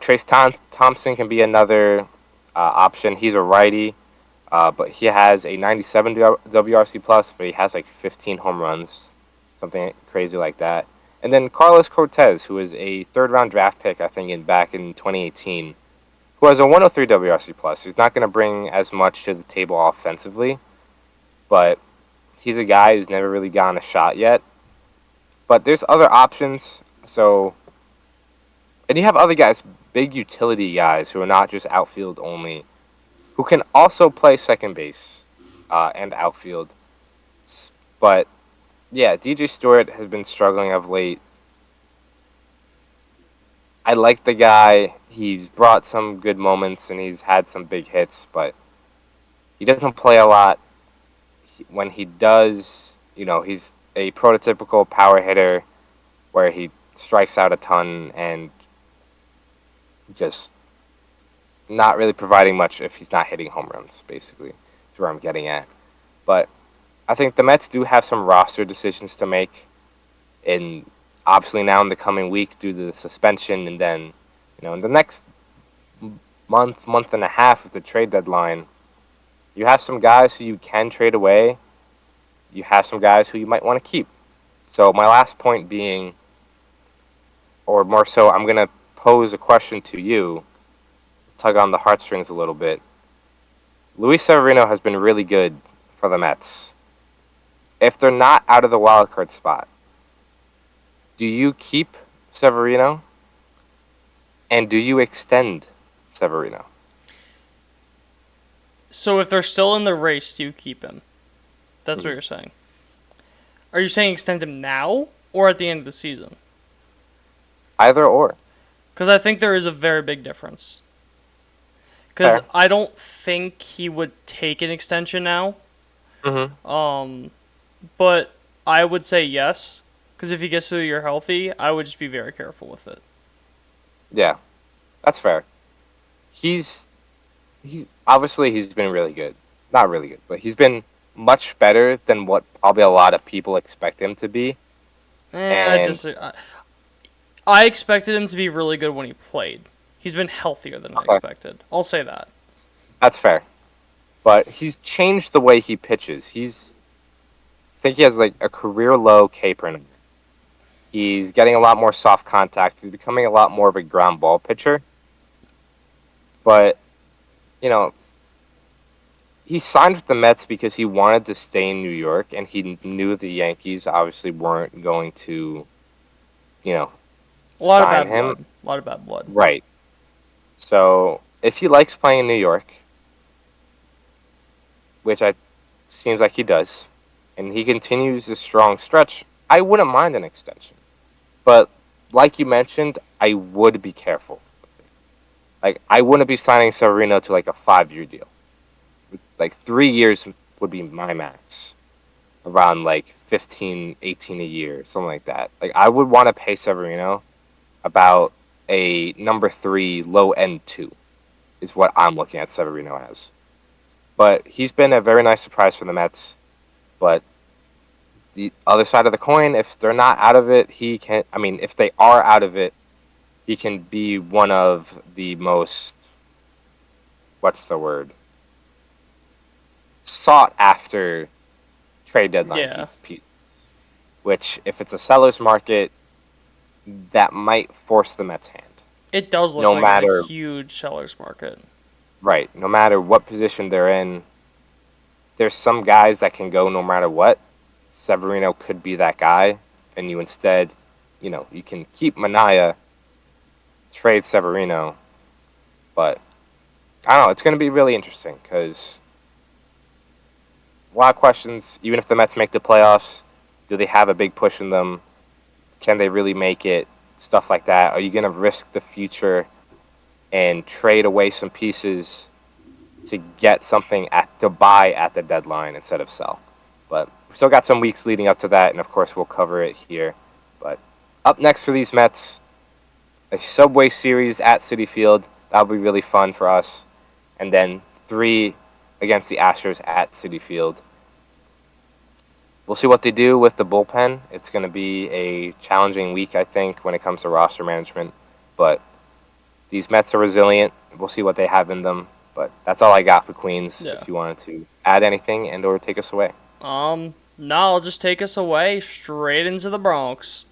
Trace Thompson can be another option. He's a righty, but he has a 97 WRC plus, but he has like 15 home runs, something crazy like that. And then Carlos Cortez, who is a third-round draft pick, I think, back in 2018, who has a 103 WRC plus. He's not going to bring as much to the table offensively, but he's a guy who's never really gotten a shot yet. But there's other options. And you have other guys, big utility guys, who are not just outfield only, who can also play second base and outfield. But yeah, DJ Stewart has been struggling of late. I like the guy. He's brought some good moments and he's had some big hits, but he doesn't play a lot. When he does, he's a prototypical power hitter where he strikes out a ton and just not really providing much if he's not hitting home runs, basically. Is where I'm getting at. But I think the Mets do have some roster decisions to make. And obviously now in the coming week due to the suspension and then, in the next month and a half of the trade deadline, you have some guys who you can trade away. You have some guys who you might want to keep. So my last point being, or more so, I'm going to pose a question to you, tug on the heartstrings a little bit. Luis Severino has been really good for the Mets. If they're not out of the wild card spot, do you keep Severino? And do you extend Severino? So if they're still in the race, do you keep him? That's what you're saying. Are you saying extend him now or at the end of the season? Either or. Because I think there is a very big difference. Because I don't think he would take an extension now. Mm-hmm. But I would say yes. Because if he gets to the year healthy, I would just be very careful with it. Yeah, that's fair. He's obviously he's been really good. Not really good, but he's been much better than what probably a lot of people expect him to be. I expected him to be really good when he played. He's been healthier than I expected. I'll say that. That's fair. But he's changed the way he pitches. I think he has like a career low K per inning. He's getting a lot more soft contact. He's becoming a lot more of a ground ball pitcher. But, he signed with the Mets because he wanted to stay in New York, and he knew the Yankees obviously weren't going to, sign him. A lot of bad blood. Right. So, if he likes playing in New York, which seems like he does, and he continues this strong stretch, I wouldn't mind an extension. But, like you mentioned, I would be careful. I wouldn't be signing Severino to, a 5-year deal. 3 years would be my max. Around, 15, 18 a year, something like that. I would want to pay Severino about a number 3, low end 2 is what I'm looking at Severino as. But he's been a very nice surprise for the Mets. But the other side of the coin, if they're not out of it, if they are out of it, he can be one of the most, sought after trade deadline piece. Which, if it's a seller's market, that might force the Mets' hand. It does look like a huge seller's market. Right. No matter what position they're in, there's some guys that can go no matter what. Severino could be that guy, and you instead, you can keep Manaea, trade Severino, but I don't know. It's going to be really interesting because a lot of questions. Even if the Mets make the playoffs, do they have a big push in them? Can they really make it? Stuff like that. Are you going to risk the future and trade away some pieces to get something to buy at the deadline instead of sell? But we still got some weeks leading up to that, and of course we'll cover it here. But up next for these Mets, a Subway Series at Citi Field. That'll be really fun for us. And then 3 against the Astros at Citi Field. We'll see what they do with the bullpen. It's going to be a challenging week, I think, when it comes to roster management. But these Mets are resilient. We'll see what they have in them. But that's all I got for Queens. Yeah. If you wanted to add anything and or take us away. No, I'll just take us away straight into the Bronx.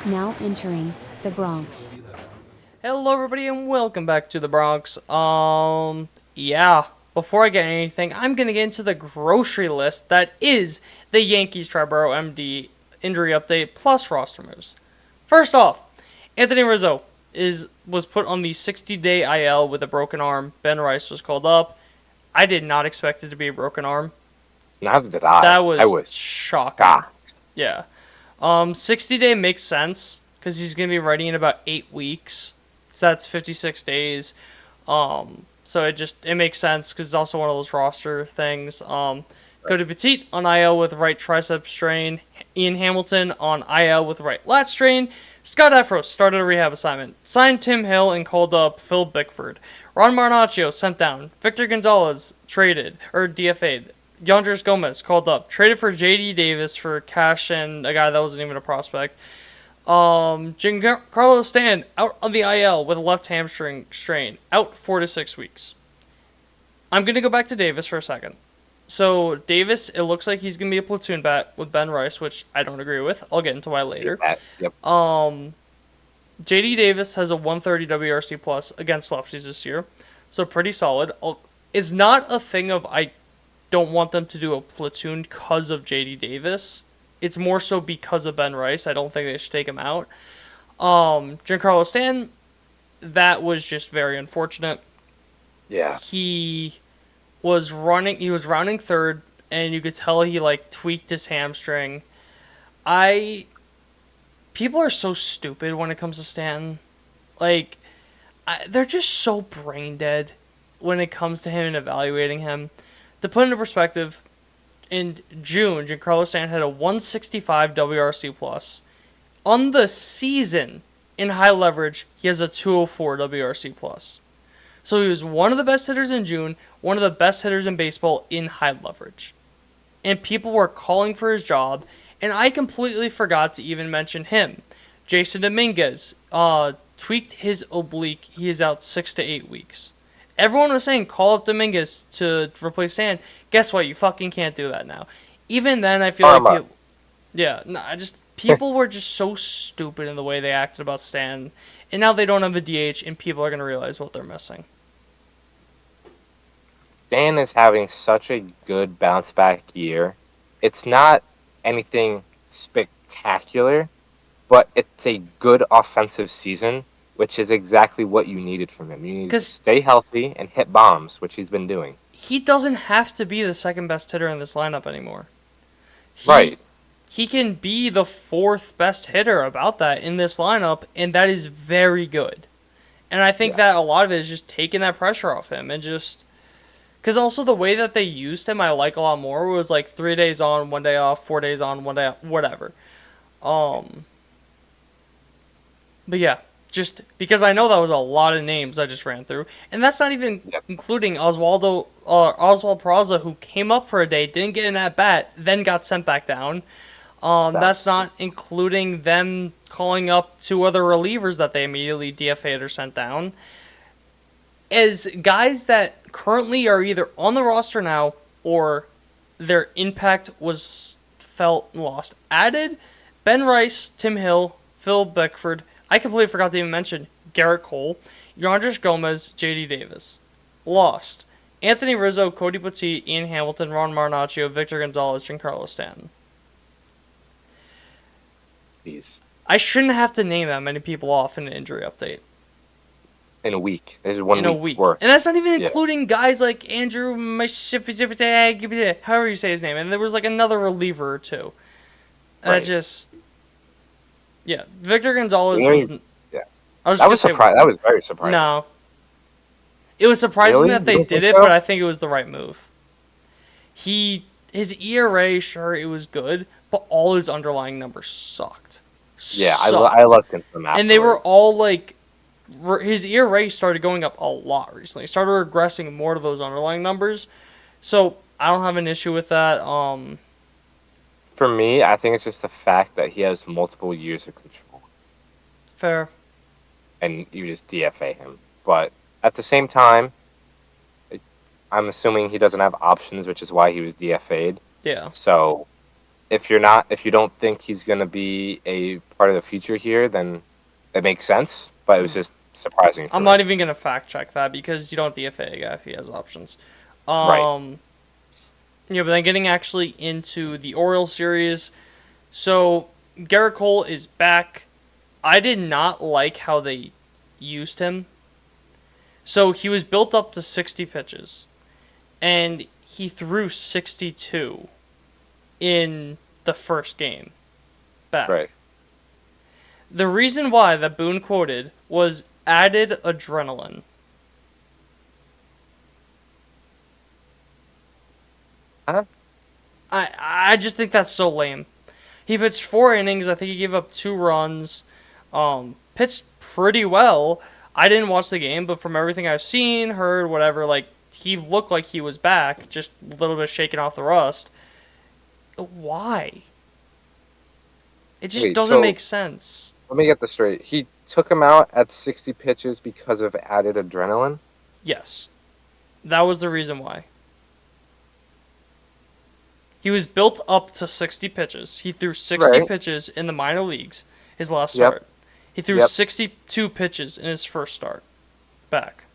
Now entering the Bronx. Hello, everybody, and welcome back to the Bronx. before I get anything, I'm going to get into the grocery list that is the Yankees Triboro MD injury update plus roster moves. First off, Anthony Rizzo was put on the 60-day IL with a broken arm. Ben Rice was called up. I did not expect it to be a broken arm. Neither did I. That was I was shocking. shocked. Yeah. 60-day makes sense because he's going to be ready in about 8 weeks. So that's 56 days. So it makes sense because it's also one of those roster things. Cody Petit on IL with right tricep strain. Ian Hamilton on IL with right lat strain. Scott Efros started a rehab assignment. Signed Tim Hill and called up Phil Bickford. Ron Marinaccio sent down. Victor Gonzalez traded, or DFA'd. Yandris Gomez called up. Traded for J.D. Davis for cash and a guy that wasn't even a prospect. Giancarlo Stanton out on the IL with a left hamstring strain. Out 4 to 6 weeks. I'm going to go back to Davis for a second. So, Davis, it looks like he's going to be a platoon bat with Ben Rice, which I don't agree with. I'll get into why later. Yep. J.D. Davis has a 130 WRC plus against lefties this year. So, pretty solid. It's not a thing of I don't want them to do a platoon because of J.D. Davis. It's more so because of Ben Rice. I don't think they should take him out. Giancarlo Stanton, that was just very unfortunate. Yeah. He was rounding third, and you could tell he tweaked his hamstring. People are so stupid when it comes to Stanton. They're just so brain dead when it comes to him and evaluating him. To put into perspective, in June, Giancarlo Stanton had a 165 WRC plus. On the season, in high leverage, he has a 204 WRC plus. So he was one of the best hitters in June, one of the best hitters in baseball in high leverage. And people were calling for his job, and I completely forgot to even mention him. Jason Dominguez tweaked his oblique. He is out 6 to 8 weeks. Everyone was saying, call up Dominguez to replace Stan. Guess what? You fucking can't do that now. Even then, I feel people were just so stupid in the way they acted about Stan. And now they don't have a DH, and people are going to realize what they're missing. Stan is having such a good bounce back year. It's not anything spectacular, but it's a good offensive season, which is exactly what you needed from him. You need to stay healthy and hit bombs, which he's been doing. He doesn't have to be the second best hitter in this lineup anymore. Right. He can be the fourth best hitter about that in this lineup, and that is very good. And I think that a lot of it is just taking that pressure off him and just... Because also the way that they used him I like a lot more was 3 days on, 1 day off, 4 days on, 1 day off, whatever. But yeah, just because I know that was a lot of names I just ran through. And that's not even including Oswald Peraza, who came up for a day, didn't get an at-bat, then got sent back down. That's not including them calling up 2 other relievers that they immediately DFA'd or sent down. As guys that currently are either on the roster now or their impact was felt lost. Added Ben Rice, Tim Hill, Phil Bickford. I completely forgot to even mention Garrett Cole, Yandris Gomez, J.D. Davis. Lost. Anthony Rizzo, Cody Petit, Ian Hamilton, Ron Marinaccio, Victor Gonzalez, Giancarlo Stanton. Jeez. I shouldn't have to name that many people off in an injury update. In a week. There's 1 week worth. And that's not even including guys like Andrew however you say his name. And there was another reliever or two. Right. Victor Gonzalez was... Yeah. That was very surprising. No. It was surprising that they did it, but I think it was the right move. His ERA, sure, it was good, but all his underlying numbers sucked. Yeah, I looked into them afterwards. And they were all his ERA started going up a lot recently. He started regressing more to those underlying numbers. So I don't have an issue with that. For me, I think it's just the fact that he has multiple years of control. Fair. And you just DFA him. But at the same time, I'm assuming he doesn't have options, which is why he was DFA'd. Yeah. So if you don't think he's going to be a part of the future here, then it makes sense. But it was just surprising. I'm not even going to fact check that because you don't DFA a guy if he has options. Right. Yeah, but then getting actually into the Orioles series. So, Garrett Cole is back. I did not like how they used him. So, he was built up to 60 pitches. And he threw 62 in the first game back. Right. The reason why that Boone quoted was added adrenaline. Huh? I just think that's so lame. He pitched 4 innings. I think he gave up 2 runs. Pitched pretty well. I didn't watch the game, but from everything I've seen, heard, whatever, like, he looked like he was back, just a little bit shaking off the rust. Why? It just Wait, doesn't so make sense. let me get this straight. He took him out at 60 pitches because of added adrenaline? Yes. That was the reason why. He was built up to 60 pitches. He threw 60 Right. pitches in the minor leagues his last Yep. start. He threw Yep. 62 pitches in his first start back.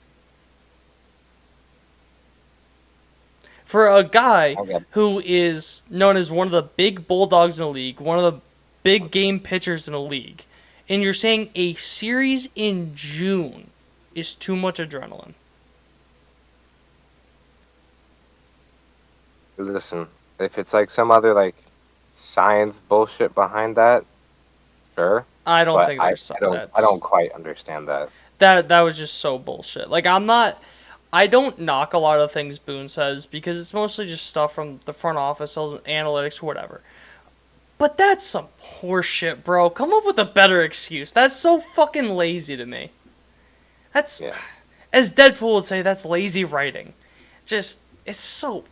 For a guy Okay. who is known as one of the big bulldogs in the league, one of the big game pitchers in the league, and you're saying a series in June is too much adrenaline. Listen, if it's like some other like science bullshit behind that, sure. I don't But think I, there's I don't I don't quite understand that. That was just so bullshit. Like, I don't knock a lot of things Boone says because it's mostly just stuff from the front office, sales, analytics, whatever. But that's some horseshit, bro. Come up with a better excuse. That's so fucking lazy to me. That's, Yeah. as Deadpool would say, that's lazy writing. Just, it's so,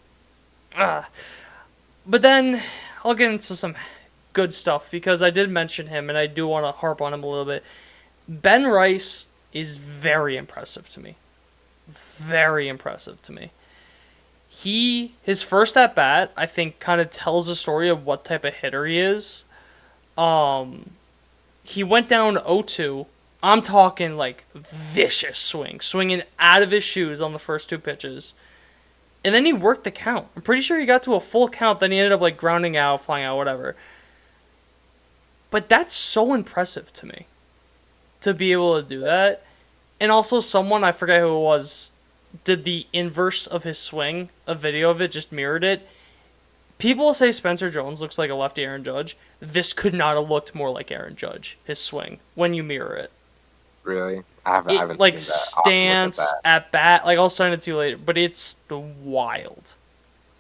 But then, I'll get into some good stuff because I did mention him and I do want to harp on him a little bit. Ben Rice is very impressive to me. Very impressive to me. His first at bat, I think, kind of tells a story of what type of hitter he is. He went down 0-2. I'm talking like vicious swinging out of his shoes on the first 2 pitches. And then he worked the count. I'm pretty sure he got to a full count, then he ended up like grounding out, flying out, whatever. But that's so impressive to me, to be able to do that. And also someone, I forget who it was, did the inverse of his swing, a video of it, just mirrored it. People say Spencer Jones looks like a lefty Aaron Judge. This could not have looked more like Aaron Judge, his swing, when you mirror it. Really? I haven't Like seen that. I'll have to look at stance, that. at bat, like I'll send it to you later, but it's wild.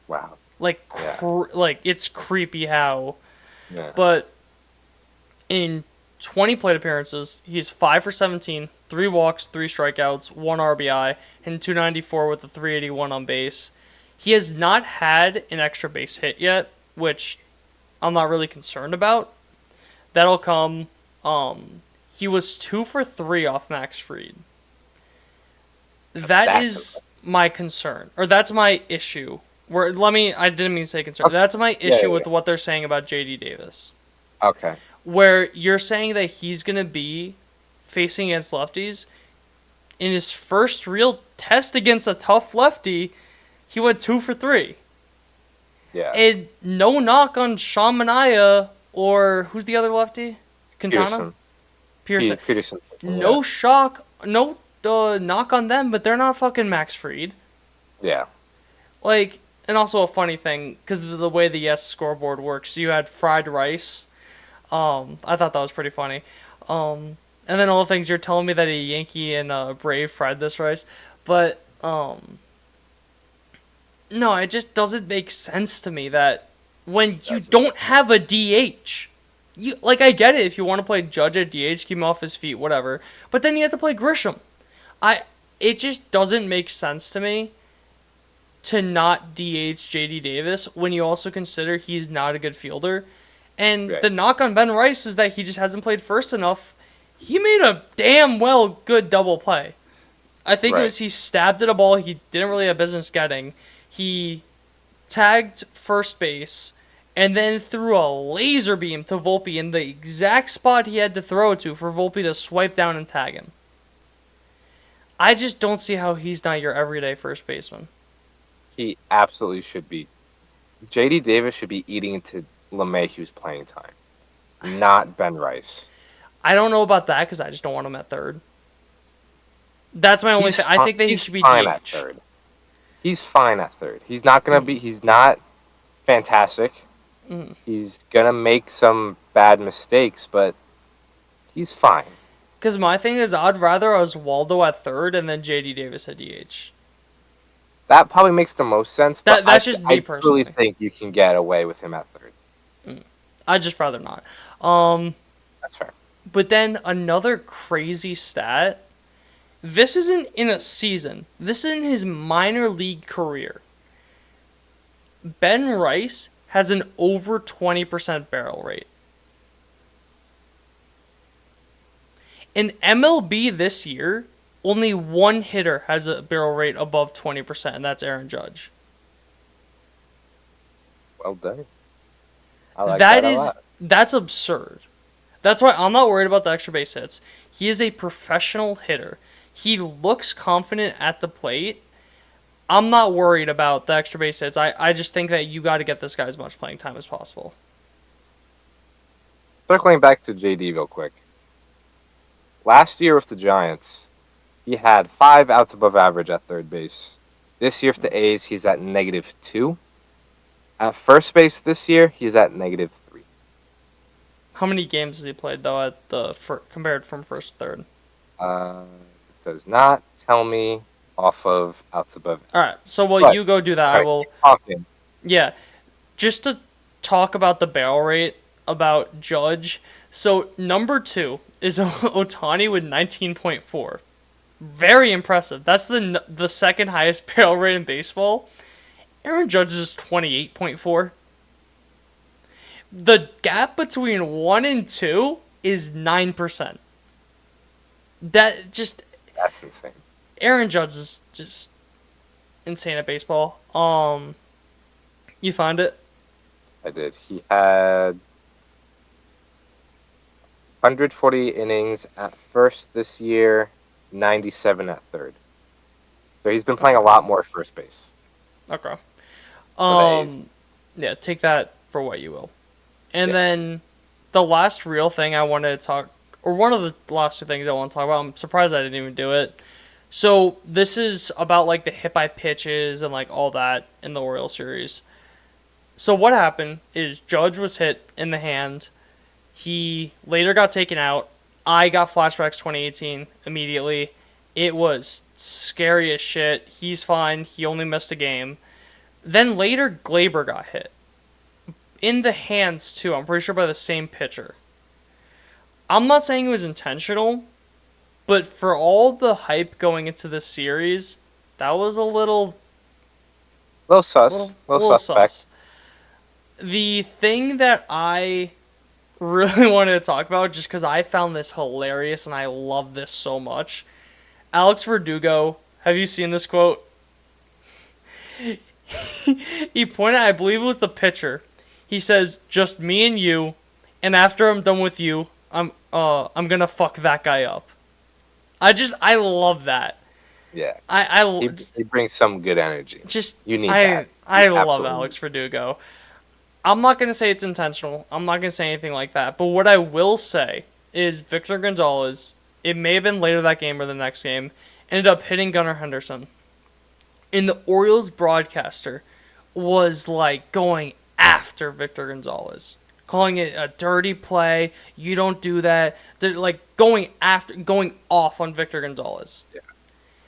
Wow. Like, Yeah. like it's creepy how. Yeah. But in 20 plate appearances, he's 5 for 17, 3 walks, 3 strikeouts, 1 RBI, and 294 with a 381 on base. He has not had an extra base hit yet, which I'm not really concerned about. That'll come. He was 2 for 3 off Max Fried. That is my concern, or that's my issue. I didn't mean to say concern. Okay. That's my issue Yeah. with what they're saying about JD Davis. Okay. Where you're saying that he's going to be facing against lefties. In his first real test against a tough lefty, he went 2 for 3. Yeah. And no knock on Sean Manaea or who's the other lefty? Quintana? Pearson. Peterson. No knock on them, but they're not fucking Max Fried. Yeah. Like, and also a funny thing, because of the way the Yes scoreboard works, you had fried rice. I thought that was pretty funny. And then all the things you're telling me that a Yankee and a Brave fried this rice. But, no, it just doesn't make sense to me that when you don't have a DH, I get it if you want to play Judge at DH, keep him off his feet, whatever. But then you have to play Grisham. It just doesn't make sense to me to not DH JD Davis when you also consider he's not a good fielder. And Right. the knock on Ben Rice is that he just hasn't played first enough. He made a damn well good double play. I think it was he stabbed at a ball he didn't really have business getting. He tagged first base and then threw a laser beam to Volpe in the exact spot he had to throw it to for Volpe to swipe down and tag him. I just don't see how he's not your everyday first baseman. He absolutely should be. J.D. Davis should be eating into LeMahieu's playing time, not Ben Rice. I don't know about that because I just don't want him at third. That's my only thing. I think that he should be fine DH. at third. He's fine at third. He's not gonna be. He's not fantastic. He's gonna make some bad mistakes, but he's fine. Because my thing is, I'd rather Oswaldo at third and then J.D. Davis at DH. That probably makes the most sense. But That's just me personally. I really think you can get away with him at third. I'd just rather not. That's fair. But then another crazy stat. This isn't in a season. This is in his minor league career. Ben Rice has an over 20% barrel rate. In MLB this year, only one hitter has a barrel rate above 20%, and that's Aaron Judge. Well done. I like that a lot. That's absurd. That's why I'm not worried about the extra base hits. He is a professional hitter. He looks confident at the plate. I'm not worried about the extra base hits. I just think that you got to get this guy as much playing time as possible. Circling back to JD real quick. Last year with the Giants, he had 5 outs above average at third base. This year with the A's, he's at -2. At first base this year, he's at -3. How many games has he played though at compared from first to third? It does not tell me off of outs above. All right, so while you go do that, I will. Talking. Yeah, just to talk about the barrel rate about Judge. So number 2 is Ohtani with 19.4. Very impressive. That's the second highest barrel rate in baseball. Aaron Judge is 28.4. The gap between 1 and 2 is 9%. That's insane. Aaron Judge is just insane at baseball. You find it? I did. He had 140 innings at first this year, 97 at third. So he's been playing a lot more first base. Okay. For Yeah, take that for what you will. And then the last real thing I wanted to talk, or one of the last 2 things I want to talk about, I'm surprised I didn't even do it. So this is about like the hit by pitches and like all that in the Orioles series. So what happened is Judge was hit in the hand. He later got taken out. I got flashbacks 2018 immediately. It was scary as shit. He's fine. He only missed a game. Then later Glaber got hit. In the hands too. I'm pretty sure by the same pitcher. I'm not saying it was intentional, but for all the hype going into this series, that was a little sus. Little suspect. Sus. The thing that I really wanted to talk about, just because I found this hilarious and I love this so much. Alex Verdugo, have you seen this quote? He pointed, I believe it was the pitcher. He says, "Just me and you, and after I'm done with you, I'm gonna fuck that guy up." I love that. Yeah. He brings some good energy. You need that. I love Alex Verdugo. I'm not gonna say it's intentional. I'm not gonna say anything like that. But what I will say is Victor Gonzalez, it may have been later that game or the next game, ended up hitting Gunnar Henderson. And the Orioles broadcaster was like going after Victor Gonzalez, calling it a dirty play. You don't do that. They're like going off on Victor Gonzalez. Yeah.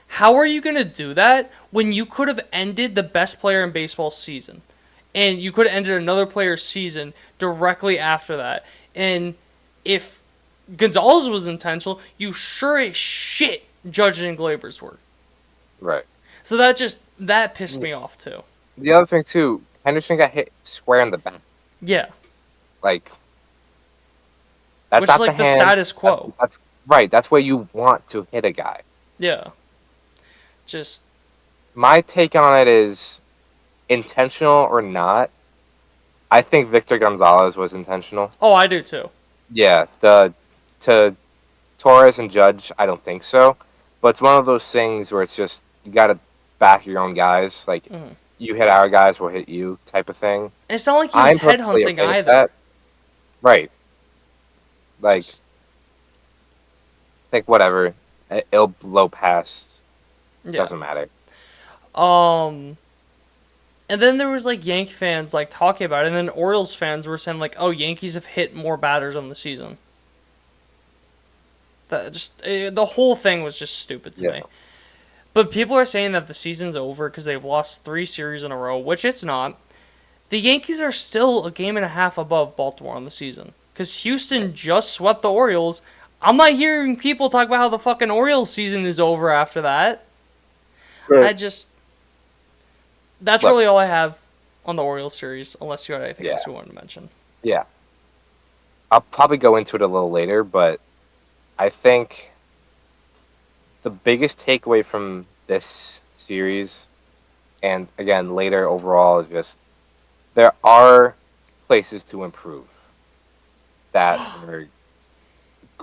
How are you going to do that when you could have ended the best player in baseball's season? And you could have ended another player's season directly after that. And if Gonzalez was intentional, you sure as shit Judge and Glaber's were. Right. So that pissed me off too. The other thing too, Henderson got hit square in the back. Yeah. Like, that's which not is like the hand. status quo. That's right. That's where you want to hit a guy. Yeah. Just. My take on it is, intentional or not, I think Victor Gonzalez was intentional. Oh, I do too. Yeah. To Torres and Judge, I don't think so. But it's one of those things where it's just, you got to back your own guys. Like, you hit our guys, we'll hit you type of thing. It's not like he was I'm perfectly headhunting okay with either. that. Right. Like, Just- think whatever. It'll blow past. yeah. Doesn't matter. And then there was like Yankee fans like talking about it, and then Orioles fans were saying like, "Oh, Yankees have hit more batters on the season." That just the whole thing was just stupid to me. But people are saying that the season's over because they've lost 3 series in a row, which it's not. The Yankees are still a game and a half above Baltimore on the season because Houston just swept the Orioles. I'm not hearing people talk about how the fucking Orioles season is over after that. Right. That's really all I have on the Orioles series, unless you had anything else you wanted to mention. Yeah. I'll probably go into it a little later, but I think the biggest takeaway from this series, and again later overall, is just there are places to improve. That are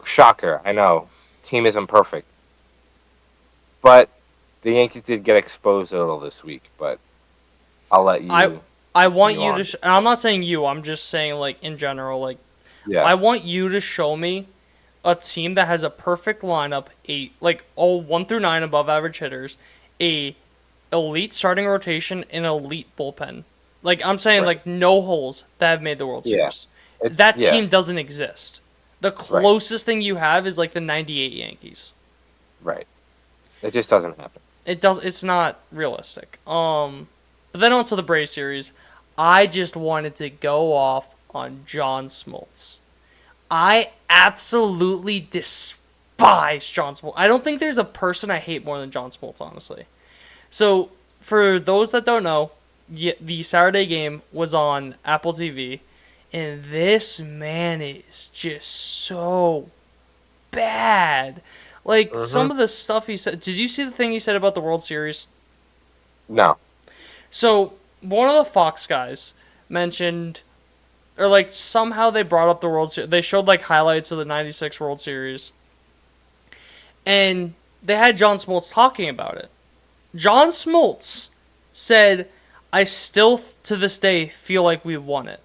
shocker, I know. Team isn't perfect. But the Yankees did get exposed a little this week, but I'll let you. I want you to. And I'm not saying you. I'm just saying like in general. Like, I want you to show me a team that has a perfect lineup, all 1 through 9 above average hitters, a elite starting rotation, and elite bullpen. Like I'm saying, like no holes that have made the World Series. That team doesn't exist. The closest thing you have is like the '98 Yankees. Right. It just doesn't happen. It's not realistic. But then on to the Braves series. I just wanted to go off on John Smoltz. I absolutely despise John Smoltz. I don't think there's a person I hate more than John Smoltz, honestly. So, for those that don't know, the Saturday game was on Apple TV, and this man is just so bad. Like, some of the stuff he said... Did you see the thing he said about the World Series? No. So, one of the Fox guys mentioned... Or, like, somehow they brought up the World Series. They showed, like, highlights of the 96 World Series. And they had John Smoltz talking about it. John Smoltz said, I still, to this day, feel like we won it.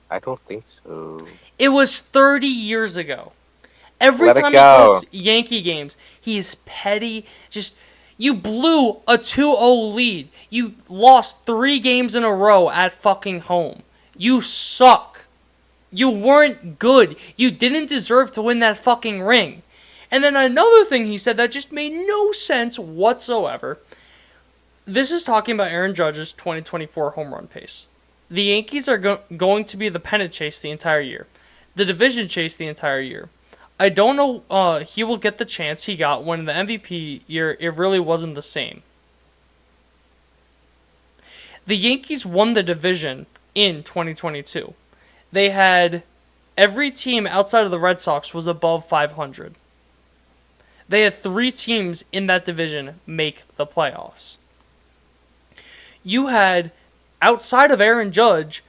I don't think so. It was 30 years ago. Every time he plays Yankee games, he's petty. Just, you blew a 2-0 lead. You lost 3 games in a row at fucking home. You suck. You weren't good. You didn't deserve to win that fucking ring. And then another thing he said that just made no sense whatsoever. This is talking about Aaron Judge's 2024 home run pace. The Yankees are going to be the pennant chase the entire year. The division chase the entire year. I don't know he will get the chance he got when the MVP year it really wasn't the same. The Yankees won the division in 2022. They had every team outside of the Red Sox was above 500. They had 3 teams in that division make the playoffs. You had, outside of Aaron Judge,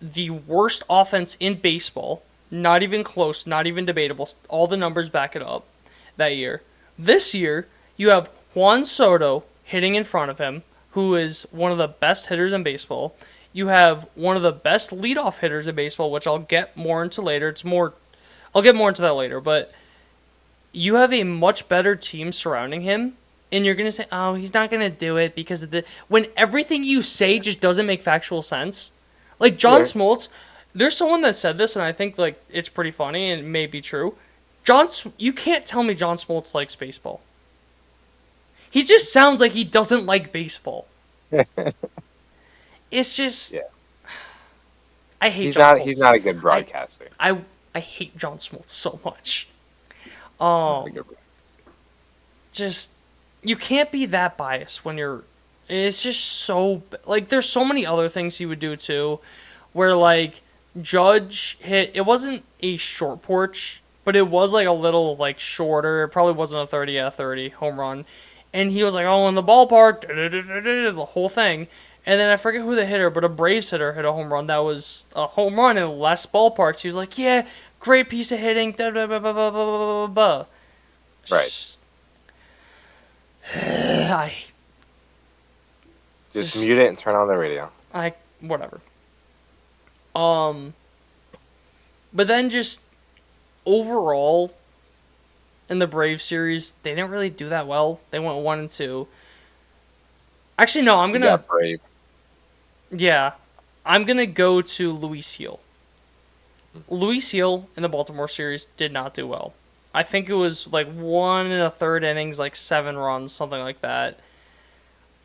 the worst offense in baseball. Not even close, not even debatable. All the numbers back it up that year. This year, you have Juan Soto hitting in front of him, who is one of the best hitters in baseball. You have one of the best leadoff hitters in baseball, which I'll get more into later. I'll get more into that later, but you have a much better team surrounding him, and you're going to say, oh, he's not going to do it because of when everything you say just doesn't make factual sense. Like John Smoltz, there's someone that said this, and I think like it's pretty funny, and it may be true. You can't tell me John Smoltz likes baseball. He just sounds like he doesn't like baseball. It's just... I hate John Smoltz. He's not a good broadcaster. I hate John Smoltz so much. Just, you can't be that biased when you're... It's just so... Like, there's so many other things he would do, too, where, like, Judge hit... It wasn't a short porch, but it was, like, a little, like, shorter. It probably wasn't a 30 out of 30 home run. And he was like, oh, in the ballpark, the whole thing. And then I forget who the hitter, but a Braves hitter hit a home run that was a home run in less ballparks. He was like, yeah, great piece of hitting. Right. I Just mute it and turn on the radio. Whatever. But then just overall in the Braves series, they didn't really do that well. They went 1-2. Actually, no, You got Brave. Yeah, I'm gonna go to Luis Gil. Luis Gil in the Baltimore series did not do well. I think it was like 1 1/3 innings, like 7 runs, something like that.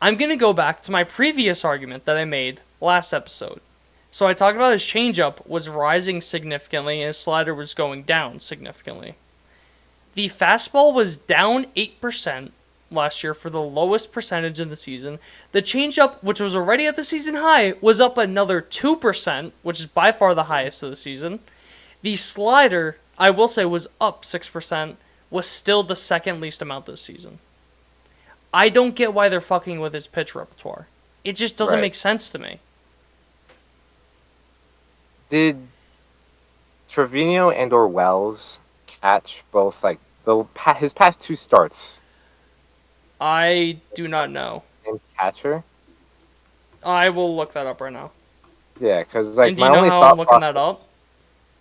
I'm gonna go back to my previous argument that I made last episode. So I talked about his changeup was rising significantly and his slider was going down significantly. The fastball was down 8% last year for the lowest percentage in the season. The changeup, which was already at the season high, was up another 2%, which is by far the highest of the season. The slider, I will say, was up 6%, was still the second least amount this season. I don't get why they're fucking with his pitch repertoire. It just doesn't make sense to me. Did Trevino and or Wells catch both, like, his past 2 starts? I do not know. And catcher? I will look that up right now. Yeah, because, like, and do you know how I'm looking that up?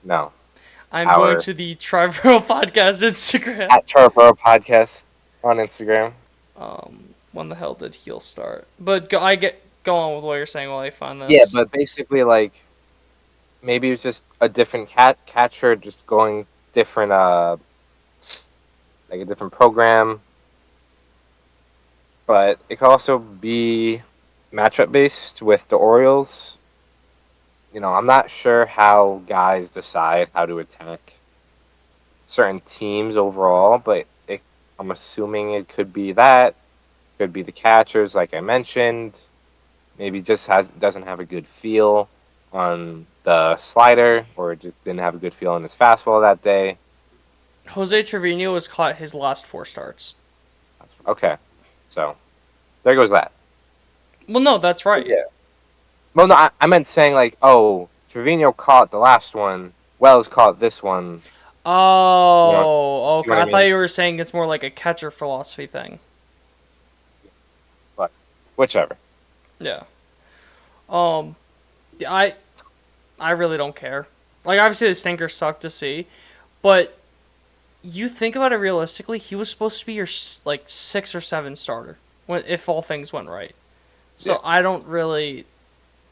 No. I'm going to the Triboro Podcast Instagram. At Triboro Podcast on Instagram. When the hell did Heel start? But go on with what you're saying while I find this. Yeah, but basically, like, maybe it was just a different catcher, just going different, like a different program. But it could also be matchup based with the Orioles. You know, I'm not sure how guys decide how to attack certain teams overall, but I'm assuming it could be that. Could be the catchers, like I mentioned. Maybe just doesn't have a good feel on the slider, or just didn't have a good feel on his fastball that day. Jose Trevino has caught his last 4 starts. Okay, so there goes that. Well, no, that's right. Yeah. Well, no, I meant saying, like, oh, Trevino caught the last one, Wells caught this one. Oh, okay. I thought mean? you were saying it's more like a catcher philosophy thing. But whichever. Yeah. I really don't care. Like, obviously the stinkers suck to see, but you think about it realistically, he was supposed to be your, like, 6 or 7 starter if all things went right. So yeah. I don't really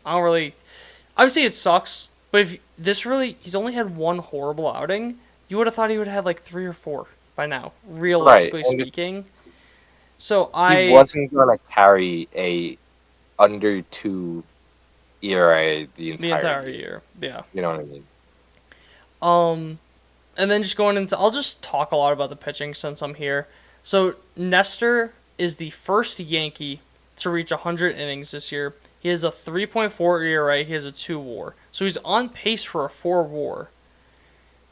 obviously it sucks, but if he's only had 1 horrible outing, you would have thought he would have had like 3 or 4 by now, realistically speaking. So he wasn't going to carry a under 2 ERA the entire year. Yeah. You know what I mean? And then just going into, I'll just talk a lot about the pitching since I'm here. So Nestor is the first Yankee to reach 100 innings this year. He has a 3.4 ERA. He has a 2 WAR. So he's on pace for a 4 WAR.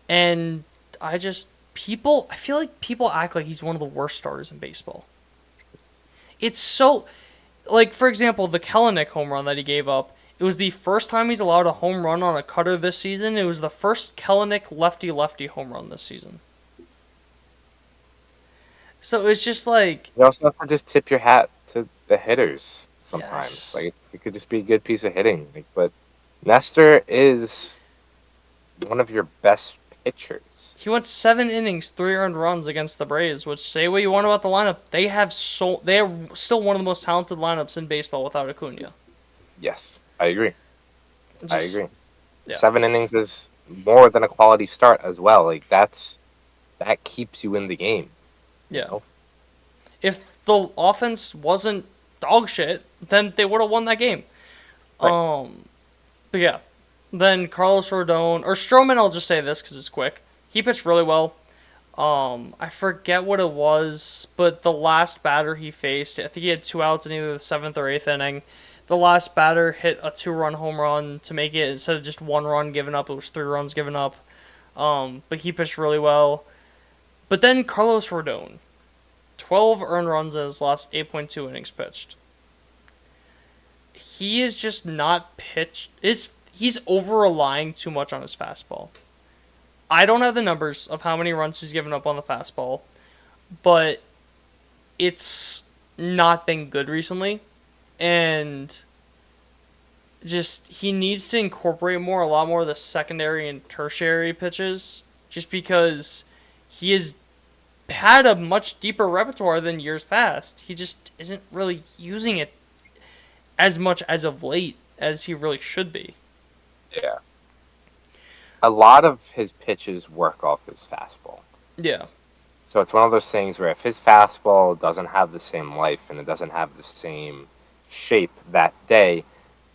And I feel like people act like he's one of the worst starters in baseball. It's so, like, for example, the Kelenic home run that he gave up, it was the first time he's allowed a home run on a cutter this season. It was the first Kelenic lefty-lefty home run this season. So it's just like... You also have to just tip your hat to the hitters sometimes. Yes. Like, it could just be a good piece of hitting. Like, but Nestor is one of your best pitchers. He went 7 innings, 3 earned runs against the Braves, which, say what you want about the lineup, they are still one of the most talented lineups in baseball without Acuna. Yes, I agree. I agree. Yeah. 7 innings is more than a quality start as well. Like, that keeps you in the game. Yeah. You know? If the offense wasn't dog shit, then they would have won that game. Right. But yeah. Then Carlos Rodon, or Stroman, I'll just say this because it's quick. He pitched really well. I forget what it was, but the last batter he faced, I think he had 2 outs in either the 7th or 8th inning. The last batter hit a 2-run home run to make it, instead of just 1 run given up, it was 3 runs given up. But he pitched really well. But then Carlos Rodon, 12 earned runs in his last 8.2 innings pitched. He is just not pitched. He's over-relying too much on his fastball. I don't have the numbers of how many runs he's given up on the fastball, but it's not been good recently, and just he needs to incorporate a lot more of the secondary and tertiary pitches, just because he has had a much deeper repertoire than years past. He just isn't really using it as much as of late as he really should be. Yeah. A lot of his pitches work off his fastball. Yeah. So it's one of those things where if his fastball doesn't have the same life and it doesn't have the same shape that day,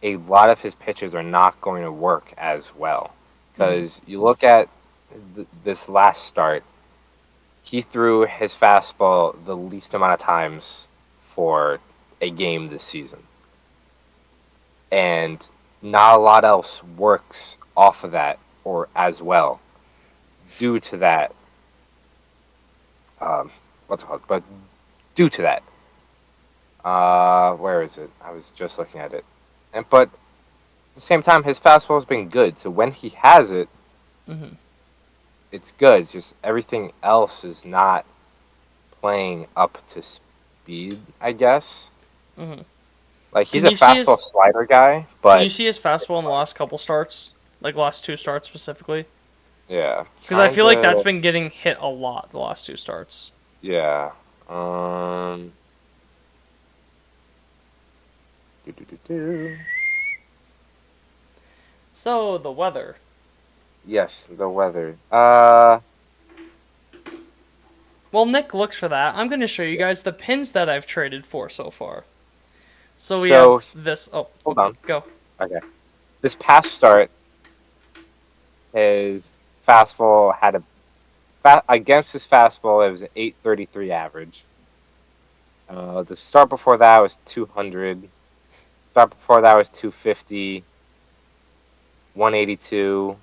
a lot of his pitches are not going to work as well. Because you look at this last start, he threw his fastball the least amount of times for a game this season. And not a lot else works off of that or as well due to that. What's it called? But due to that, where is it? I was just looking at it, but at the same time, his fastball's been good. So when he has it, it's good. It's just everything else is not playing up to speed, I guess. Like he's a fastball slider guy, but can you see his fastball in the last couple starts, like last two starts specifically? Yeah, because I feel like that's been getting hit a lot the last two starts. Yeah. So the weather. Yes, the weather. Well, Nick looks for that. I'm going to show you guys the pins that I've traded for so far. So we have this. Oh, hold on. Go. Okay. This past start, his fastball had against his fastball, it was an 833 average. The start before that was 200. Start before that was 250. 182.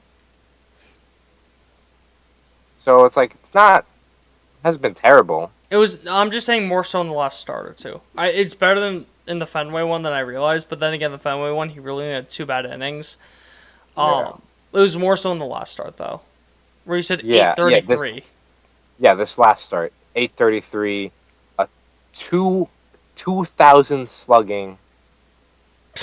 So it's like hasn't been terrible. It was. I'm just saying more so in the last start or two. It's better than in the Fenway one than I realized. But then again, the Fenway one, he really had 2 bad innings. It was more so in the last start though, where you said 833. This last start, 833, a 2,000 slugging,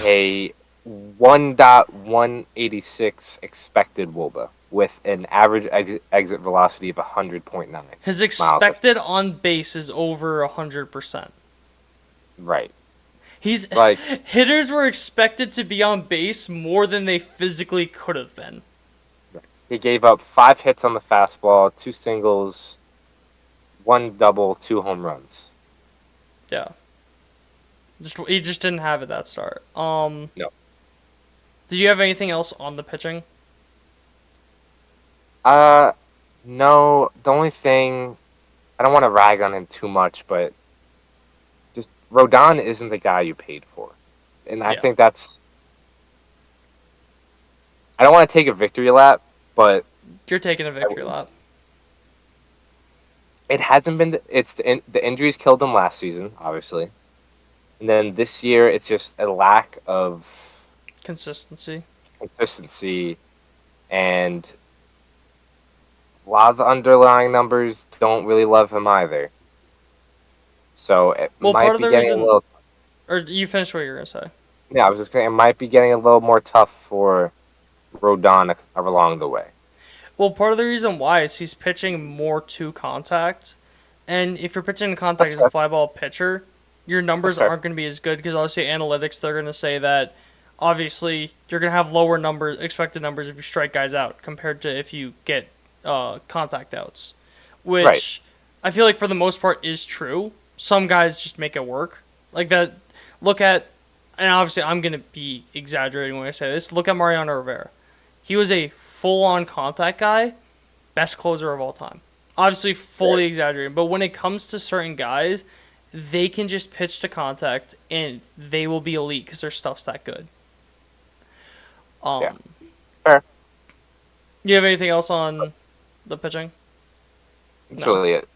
a 1.186 expected WOBA with an average exit velocity of 100.9. His expected on base is over 100%. Right. He's like hitters were expected to be on base more than they physically could have been. He gave up 5 hits on the fastball, 2 singles, 1 double, 2 home runs. Yeah. He just didn't have it that start. No. Did you have anything else on the pitching? No. The only thing, I don't want to rag on him too much, but just Rodon isn't the guy you paid for, and I think that's. I don't want to take a victory lap, but you're taking a victory lap. It hasn't been. The injuries killed him last season, obviously, and then this year it's just a lack of consistency, and a lot of the underlying numbers don't really love him either. So it might be getting a little. Or you finished what you were gonna say? Yeah, I was just saying it might be getting a little more tough for Rodon along the way. Well, part of the reason why is he's pitching more to contact, and if you're pitching to contact as a fly ball pitcher, your numbers aren't going to be as good because obviously analytics they're going to say that obviously you're going to have lower expected numbers if you strike guys out compared to if you get contact outs, which I feel like for the most part is true. Some guys just make it work like that. Look at, and obviously I'm going to be exaggerating when I say this. Look at Mariano Rivera. He was a full-on contact guy, best closer of all time. Obviously, fully exaggerating, but when it comes to certain guys, they can just pitch to contact, and they will be elite because their stuff's that good. Fair. You have anything else on the pitching? That's really it.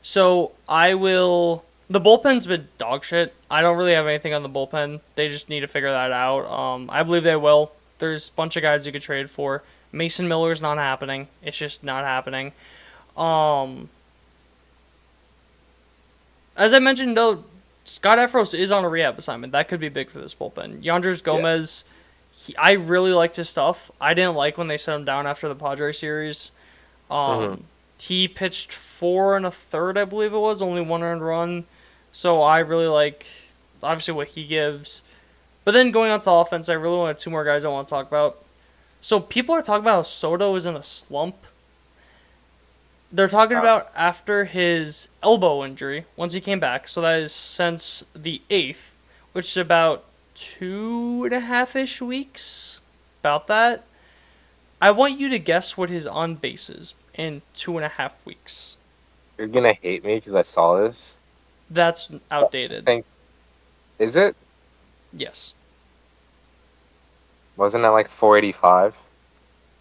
So, the bullpen's been dog shit. I don't really have anything on the bullpen. They just need to figure that out. I believe they will. There's a bunch of guys you could trade for. Mason Miller's not happening. It's just not happening. as I mentioned, though, Scott Efros is on a rehab assignment. That could be big for this bullpen. Yanders Gomez, I really liked his stuff. I didn't like when they set him down after the Padres series. He pitched 4 1/3, I believe it was, only 1 earned run. So I really like, obviously, what he gives. But then going on to the offense, I really want 2 more guys I want to talk about. So people are talking about how Soto is in a slump. They're talking about after his elbow injury, once he came back. So that is since the 8th, which is about 2.5-ish weeks. About that. I want you to guess what his on base is in 2.5 weeks. You're gonna hate me because I saw this. That's outdated. Is it? Yes. Wasn't it like 485?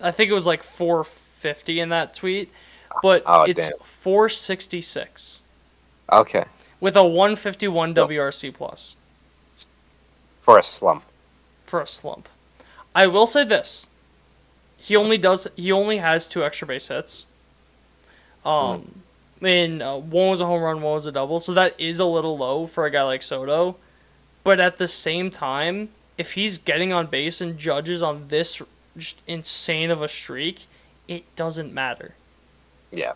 I think it was like 450 in that tweet, but it's 466. Okay. With a 151 WRC plus. For a slump. For a slump. I will say this. He only has 2 extra base hits. One was a home run, one was a double, so that is a little low for a guy like Soto. But at the same time, if he's getting on base and Judge is on this just insane of a streak, it doesn't matter. Yeah.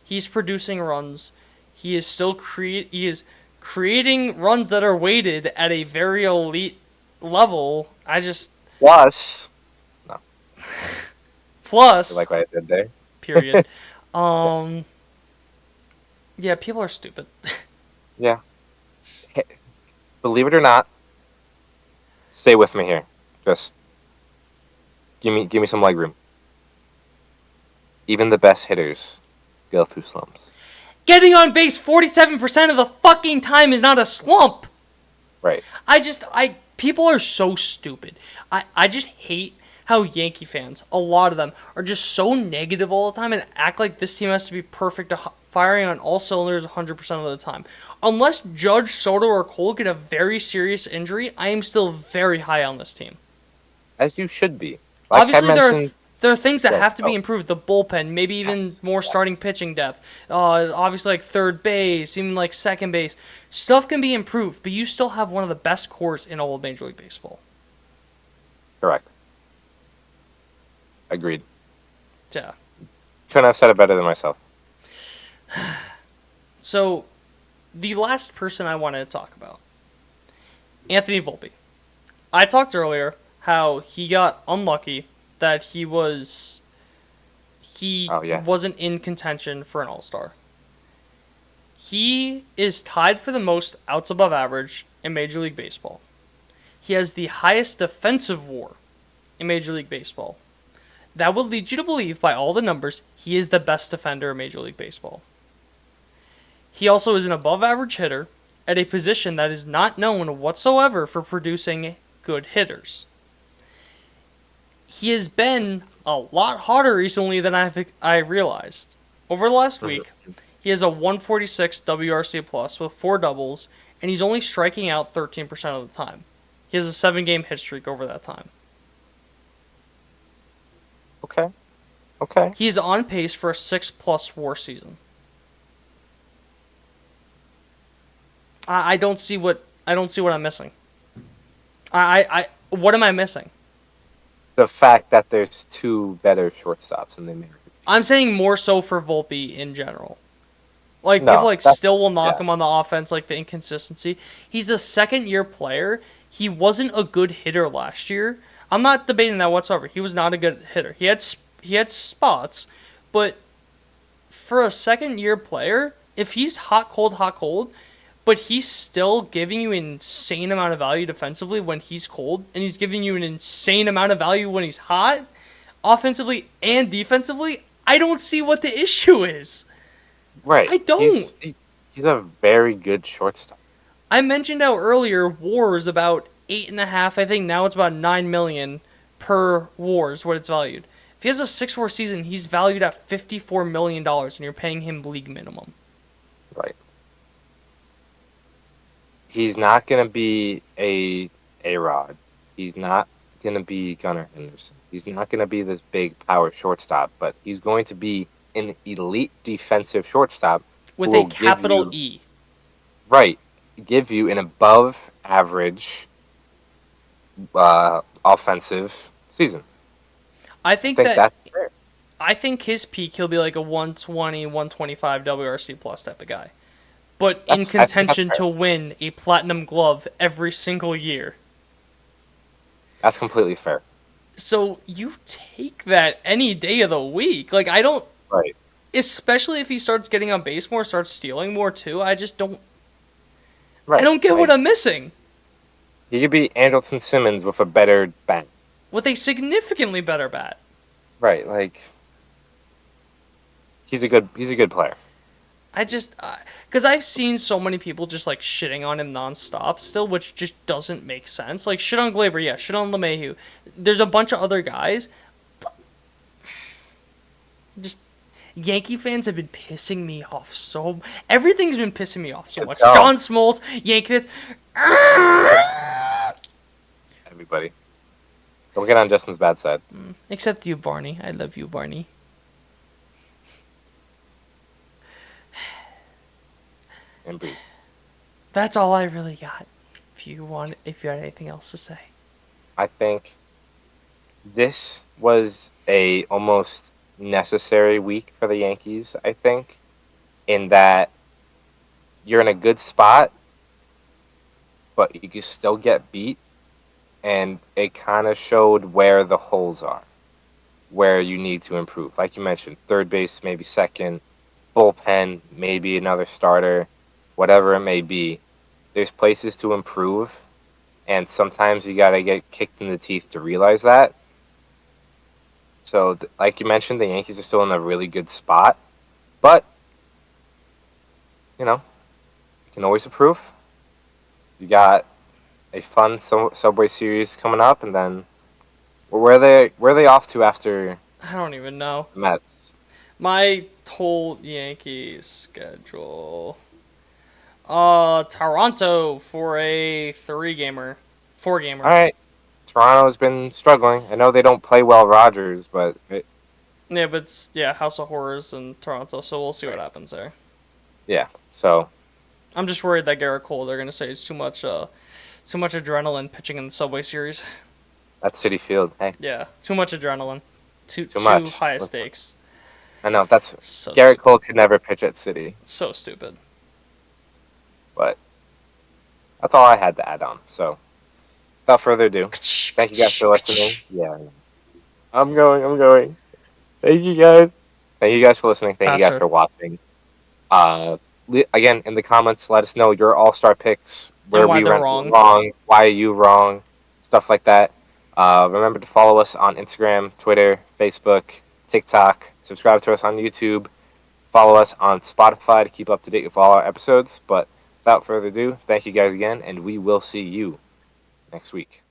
He's producing runs. He is still creating runs that are weighted at a very elite level. Plus. No. Plus. You like what I did there? Period. Yeah, people are stupid. Yeah. Hey, believe it or not, stay with me here. Just give me some leg room. Even the best hitters go through slumps. Getting on base 47% of the fucking time is not a slump. Right. People are so stupid. I just hate how Yankee fans, a lot of them, are just so negative all the time and act like this team has to be perfect, firing on all cylinders 100% of the time. Unless Judge, Soto, or Cole get a very serious injury, I am still very high on this team. As you should be. Like obviously, there are things that have to be improved. The bullpen, maybe even more starting pitching depth. Obviously, like third base, even like second base. Stuff can be improved, but you still have one of the best cores in all of Major League Baseball. Correct. Agreed. Yeah. Couldn't have said it better than myself. So, the last person I wanted to talk about, Anthony Volpe. I talked earlier how he got unlucky that he wasn't in contention for an All-Star. He is tied for the most outs above average in Major League Baseball. He has the highest defensive WAR in Major League Baseball. That would lead you to believe, by all the numbers, he is the best defender in Major League Baseball. He also is an above-average hitter at a position that is not known whatsoever for producing good hitters. He has been a lot hotter recently than I realized. Over the last week, he has a 146 WRC plus with 4 doubles, and he's only striking out 13% of the time. He has a 7-game hit streak over that time. Okay. He's on pace for a 6+ WAR season. I don't see what I'm missing. What am I missing? The fact that there's 2 better shortstops and they may. I'm saying more so for Volpe in general. People still will knock him on the offense, like the inconsistency. He's a second-year player. He wasn't a good hitter last year. I'm not debating that whatsoever. He was not a good hitter. He had spots, but for a second-year player, if he's hot, cold, but he's still giving you an insane amount of value defensively when he's cold, and he's giving you an insane amount of value when he's hot, offensively and defensively, I don't see what the issue is. Right. I don't. He's a very good shortstop. I mentioned how earlier WAR is about 8.5. I think now it's about 9 million per WAR is what it's valued. If he has a 6 WAR season, he's valued at $54 million, and you're paying him league minimum. Right. He's not going to be a A-Rod. He's not going to be Gunnar Henderson. He's not going to be this big power shortstop, but he's going to be an elite defensive shortstop. With a capital E. right, give you an above average offensive season. I I think think that that's fair. I think his peak he'll be like a 120, 125 WRC plus type of guy. But in I think that's contention fair. to win a platinum glove every single year. That's completely fair. So you take that any day of the week. Like I don't, Right. especially if he starts getting on base more, starts stealing more too. I just don't. I Right. don't get what Like, I'm missing. he could be Andrelton Simmons with a better bat. With a significantly better bat. Right. Like, he's a good player. I just, because I've seen so many people just like shitting on him nonstop still, which just doesn't make sense. Like shit on Glaber, yeah, shit on LeMahieu. There's a bunch of other guys. But just Yankee fans have been pissing me off so. Everything's been pissing me off so much. tell. John Smoltz, Yankee fans. Everybody. Don't get on Justin's bad side. Except you, Barney. I love you, Barney. And breathe. That's all I really got. If you had anything else to say. I think this was a almost necessary week for the Yankees, I think, in that you're in a good spot, but you can still get beat, and it kind of showed where the holes are, where you need to improve. Like you mentioned, third base, maybe second, bullpen, maybe another starter, whatever it may be. There's places to improve, and sometimes you got to get kicked in the teeth to realize that. So, like you mentioned, the Yankees are still in a really good spot, but you can always improve. You got a fun Subway Series coming up, and then where are they off to after I don't even know. the Mets? My whole Yankees schedule. Toronto for a 3-gamer. 4-gamer. All right, Toronto's been struggling. I know they don't play well Rogers, but Yeah, but it's, House of Horrors in Toronto, so we'll see what happens there. yeah. So I'm just worried that Garrett Cole, they're going to say it's too much adrenaline pitching in the Subway Series. that's Citi Field. Hey, Yeah, too much adrenaline. Too much. high stakes. I know that's So Garrett stupid. Cole could never pitch at Citi, So stupid. but that's all I had to add on. So without further ado, thank you guys for listening. Yeah, I'm going. Thank you guys. Thank you guys for listening. Thank you guys Faster. for watching. Again, in the comments, let us know your all-star picks, where why we they're went wrong. why are you wrong, stuff like that. Remember to follow us on Instagram, Twitter, Facebook, TikTok. Subscribe to us on YouTube. Follow us on Spotify to keep up to date with all our episodes. But without further ado, thank you guys again, and we will see you next week.